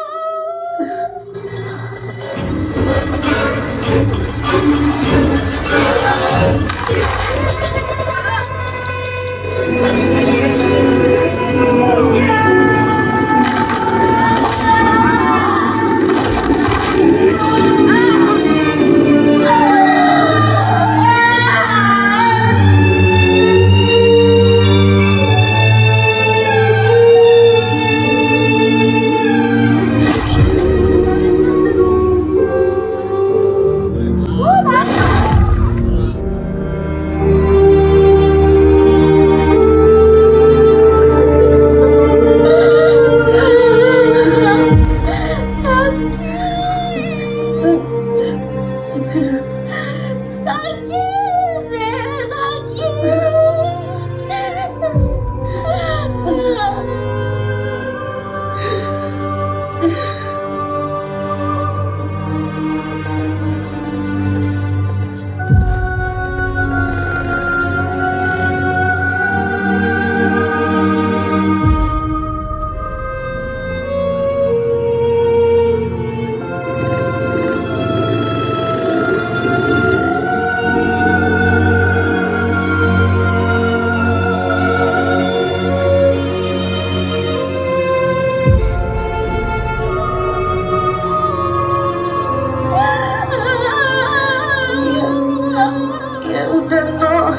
E: Ya udah no,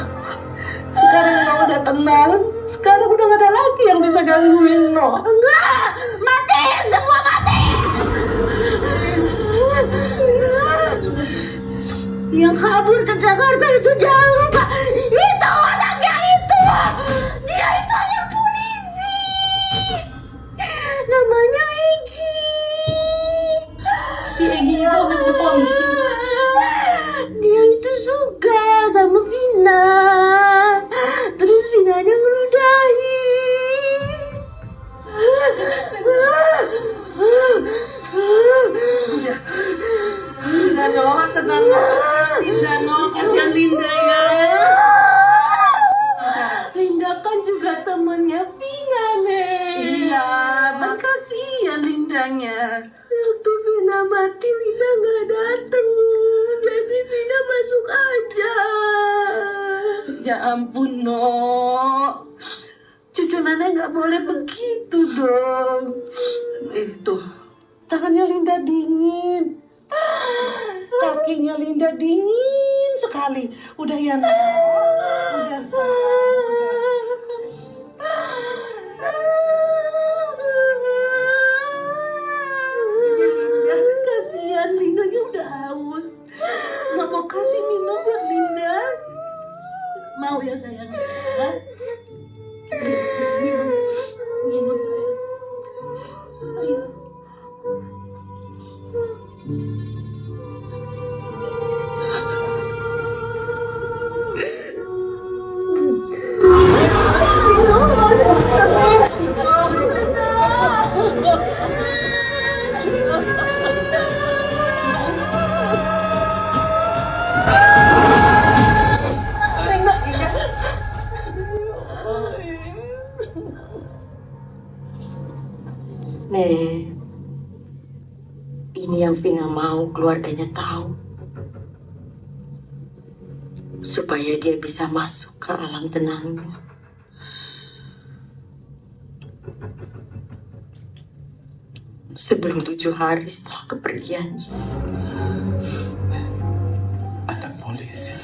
E: sekarang no udah tenang, sekarang udah gak ada lagi yang bisa gangguin no.
L: Enggak, mati, semua mati. Yang kabur ke Jakarta itu jangan lupa, itu orangnya itu. Dia itu hanya polisi. Namanya Egi.
C: Si Egi itu anaknya polisi.
L: Dia itu suka sama Vina. Terus Vinanya ngeludahi.
E: Udah no, tenang. Linda no, kasihan Linda ya.
L: Linda kan juga temannya Vina, Nek.
E: Iya, kan kasihan Lindanya.
L: Waktu Vina mati, Linda gak dateng. Jadi Vina masuk aja.
E: Ya ampun no, cucu nenek gak boleh begitu dong. Tuh, tangannya Linda dingin, kakinya Linda dingin sekali. Udah ya no, udah kasihan Lindanya udah haus. Nggak mau kasih minum buat Linda. Mau ya sayang? Minum sayang. Ayo.
L: Nek, ini yang Vina mau keluarganya tahu. Supaya dia bisa masuk ke alam tenangnya. Sebelum 7 hari setelah kepergiannya.
M: Ada polisi.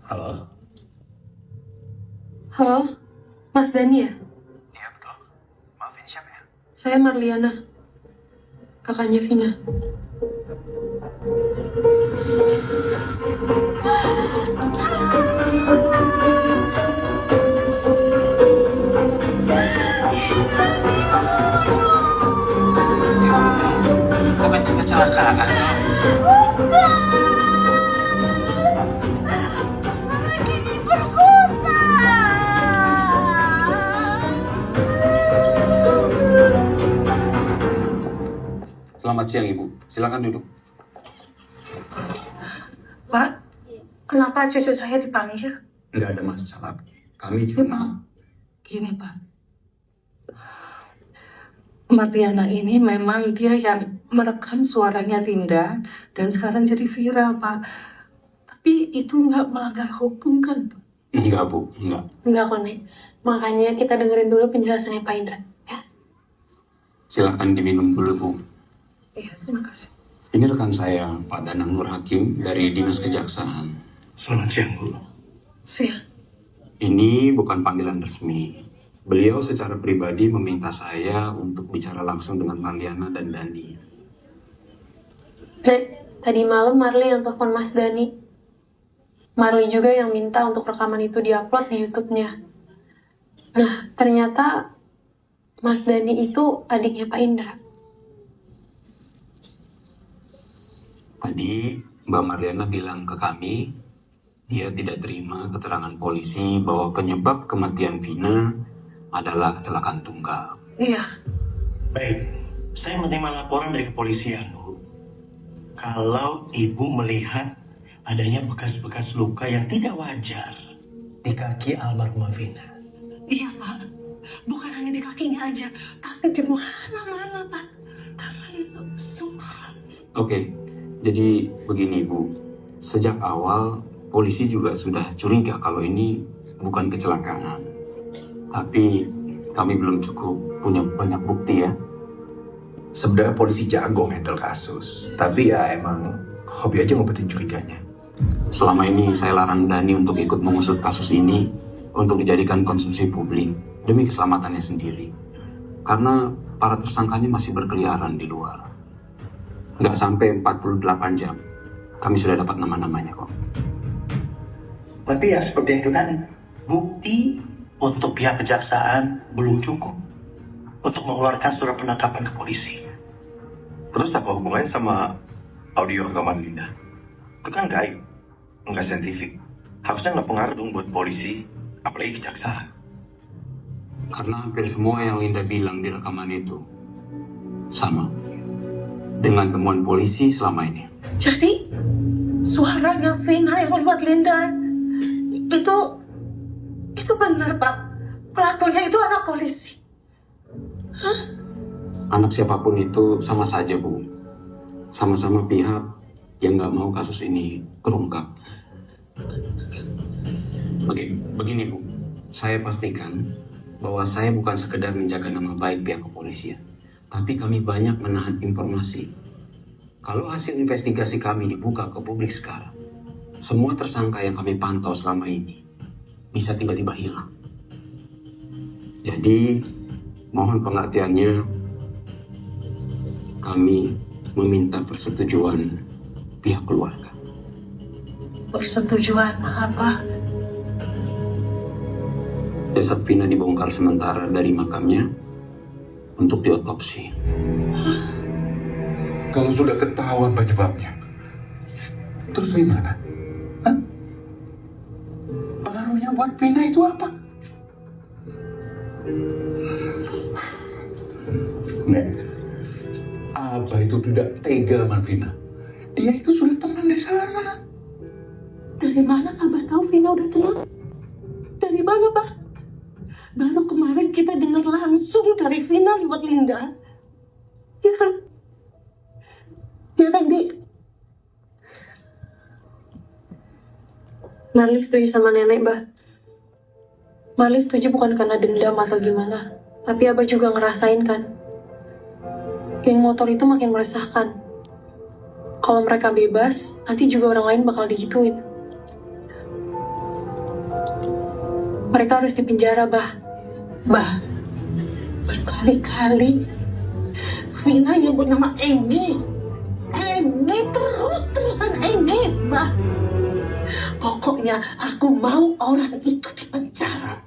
I: Halo?
C: Halo, Mas Dani ya?
I: Iya betul. Maafin siapa ya?
C: Saya Marliana, kakaknya Vina.
M: Bukannya kecelakaan.
I: Selamat siang Ibu, silakan duduk.
E: Pak, kenapa cucu saya dipanggil?
I: Nggak ada masalah. Kami cuma
E: Gini Pak, Marliana ini memang dia yang merekam suaranya Linda dan sekarang jadi viral Pak. Tapi itu nggak melanggar hukum kan?
I: Enggak, Bu. Enggak.
C: Enggak kok, Nek. Makanya kita dengerin dulu penjelasannya Pak Indra.
I: Silahkan diminum dulu, Bu.
E: Iya, terima kasih.
I: Ini rekan saya, Pak Danang Nur Hakim dari Dinas Kejaksaan.
O: Selamat siang, Bu.
E: Siang.
I: Ini bukan panggilan resmi. Beliau secara pribadi meminta saya untuk bicara langsung dengan Marliana dan Dani.
C: Nek, tadi malam Marli yang telepon Mas Dani. Marli juga yang minta untuk rekaman itu diupload di YouTube-nya. Nah, ternyata Mas Dani itu adiknya Pak Indra.
I: Tadi Mbak Marliana bilang ke kami, dia tidak terima keterangan polisi bahwa penyebab kematian Vina adalah kecelakaan tunggal.
E: Iya.
O: Baik, saya menerima laporan dari kepolisian, Bu. Kalau Ibu melihat adanya bekas-bekas luka yang tidak wajar di kaki almarhumah Vina.
E: Iya Pak, bukan hanya di kakinya aja, tapi di mana-mana Pak. Tangannya semua.
I: Oke, jadi begini Bu, sejak awal polisi juga sudah curiga kalau ini bukan kecelakaan. Tapi kami belum cukup punya banyak bukti ya.
U: Sebenarnya polisi jago handle kasus, tapi ya emang hobi aja ngumpetin curiganya.
I: Selama ini saya larang Dani untuk ikut mengusut kasus ini untuk dijadikan konsumsi publik demi keselamatannya sendiri. Karena para tersangkanya masih berkeliaran di luar. Nggak sampai 48 jam, kami sudah dapat nama-namanya kok.
O: Tapi ya seperti itu tadi, bukti untuk pihak kejaksaan belum cukup untuk mengeluarkan surat penangkapan ke polisi.
U: Terus apa hubungannya sama audio rekaman Linda? Itu kan gaib, nggak saintifik. Harusnya nggak pengaruh dong buat polisi, apalagi kejaksaan.
I: Karena hampir semua yang Linda bilang di rekaman itu sama dengan temuan polisi selama ini.
E: Jadi suaranya Vina yang lewat Linda itu benar Pak. Pelakunya itu anak polisi. Hah?
I: Anak siapapun itu sama saja Bu. Sama-sama pihak yang nggak mau kasus ini terungkap. Begini Bu, saya pastikan bahwa saya bukan sekedar menjaga nama baik pihak kepolisian, tapi kami banyak menahan informasi. Kalau hasil investigasi kami dibuka ke publik sekarang, semua tersangka yang kami pantau selama ini bisa tiba-tiba hilang. Jadi, mohon pengertiannya, kami meminta persetujuan pihak keluarga.
E: Persetujuan apa?
I: Jasad Vina dibongkar sementara dari makamnya untuk diotopsi.
H: Kalau sudah ketahuan penyebabnya, terus gimana? Hah? Pengaruhnya buat Vina itu apa? Nek, Abah itu tidak tega sama Vina. Dia itu sudah tenang di sana.
E: Dari mana Abah tahu Vina udah tenang? Dari mana, Pak? Baru kemarin kita dengar langsung dari Vina lewat Linda. Ya kan? Ya kan, Di?
C: Marli setuju sama nenek, Bah. Marli setuju bukan karena dendam atau gimana. Tapi Abah juga ngerasain kan. Geng motor itu makin meresahkan. Kalau mereka bebas, nanti juga orang lain bakal digituin. Mereka harus dipenjara, Bah.
E: Bah, berkali-kali Vina nyebut nama Egy. Egy terus-terusan Egy, Bah. Pokoknya aku mau orang itu dipenjara.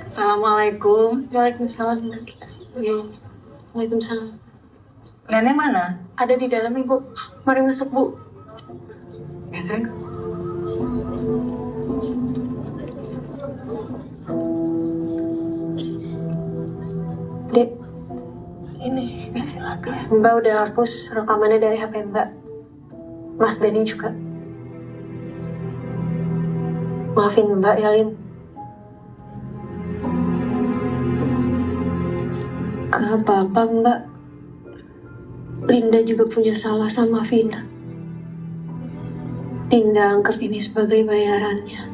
C: Assalamualaikum. Waalaikumsalam. Iya. Waalaikumsalam.
K: Nenek mana?
C: Ada di dalam, Ibu. Mari masuk, Bu.
K: Ya, sayang.
C: Dek,
K: Ini, silakan.
C: Mbak udah hapus rekamannya dari HP Mbak. Mas Dani juga. Maafin Mbak ya, Lin. Gak apa-apa, Mbak. Linda juga punya salah sama Vina. Linda anggap ini sebagai bayarannya.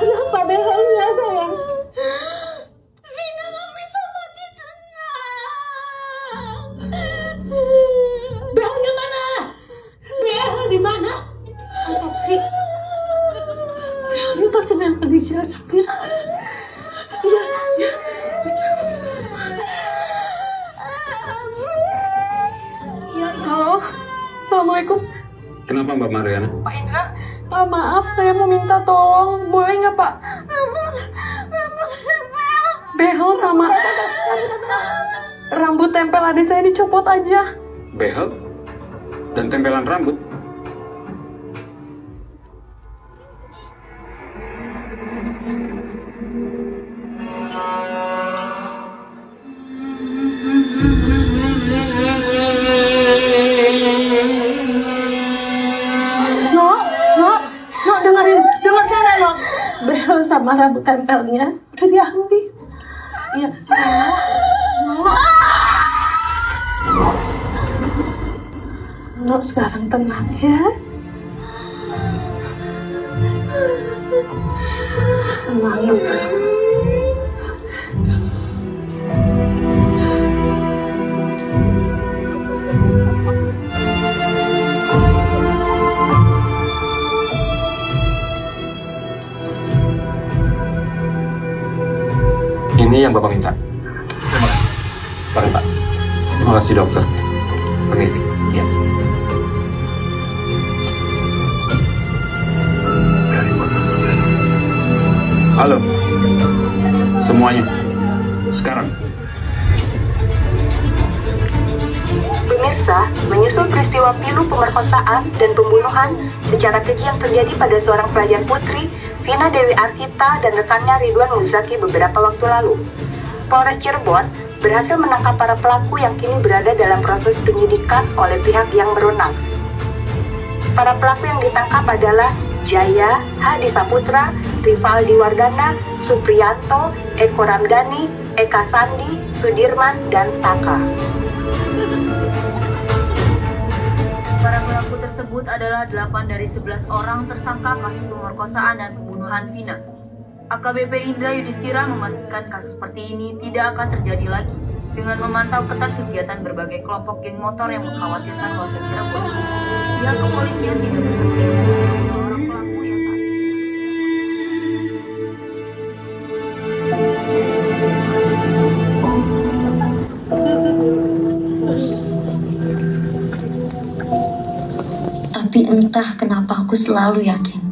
E: Kenapa behelnya, sayang? Vina gak bisa mati tenang. Behelnya mana? Behel di mana? Otopsi. Behelnya pasien yang kondisinya sakit. Iya, iya.
C: Ya, halo. Assalamualaikum.
I: Kenapa Mbak Mariana?
C: Pak Indra. Pak, maaf, saya mau minta tolong. Boleh nggak, Pak? Behel sama rambut tempel adik saya dicopot aja.
I: Behel? Dan tempelan rambut?
E: sama rambut tempelnya udah diambil. Iya, Nuk sekarang tenang ya. Tenang dulu.
I: Ini yang Bapak minta. Terima kasih. Mari, Pak. Terima kasih, dokter. Permisi. Ya. Halo. Semuanya. Sekarang.
N: Pemirsa, menyusul peristiwa pilu pemerkosaan dan pembunuhan secara keji yang terjadi pada seorang pelajar putri, Vina Dewi Arsita dan rekannya Ridwan Muzaki beberapa waktu lalu, Polres Cirebon berhasil menangkap para pelaku yang kini berada dalam proses penyidikan oleh pihak yang berwenang. Para pelaku yang ditangkap adalah Jaya, Hadi Saputra, Rivaldi Wardana, Supriyanto, Eko Ramdhani, Eka Sandi, Sudirman, dan Saka.
V: Para pelaku tersebut adalah 8 dari 11 orang tersangka kasus pemerkosaan dan pembunuhan Vina. AKBP Indra Yudhistira memastikan kasus seperti ini tidak akan terjadi lagi dengan memantau ketat kegiatan berbagai kelompok geng motor yang mengkhawatirkan warga Cirebon. Pihak kepolisian tidak berhenti mengejar orang pelaku yang tak.
N: Tapi entah kenapa aku selalu yakin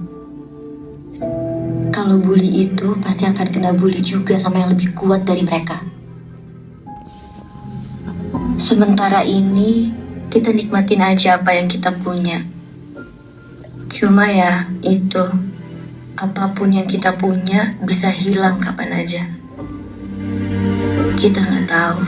N: kalau bully itu pasti akan kena bully juga sama yang lebih kuat dari mereka. Sementara ini kita nikmatin aja apa yang kita punya. Cuma ya itu, apapun yang kita punya bisa hilang kapan aja. Kita nggak tahu.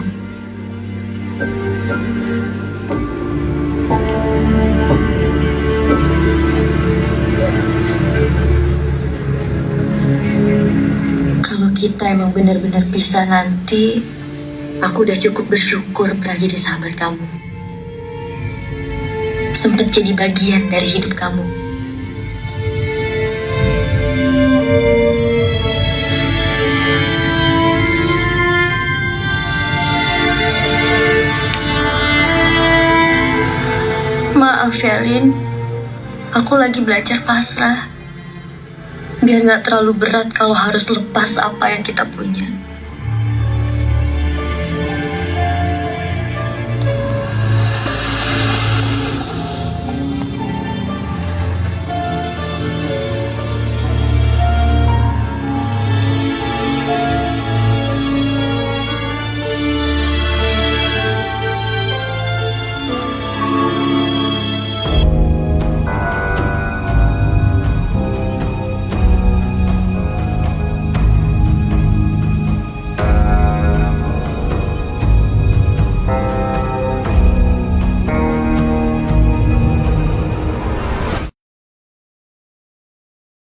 N: Kalau kita emang benar-benar pisah nanti, aku udah cukup bersyukur pernah jadi sahabat kamu. Sempet jadi bagian dari hidup kamu. Maaf ya, Lin. Aku lagi belajar pasrah. Biar gak terlalu berat kalau harus lepas apa yang kita punya.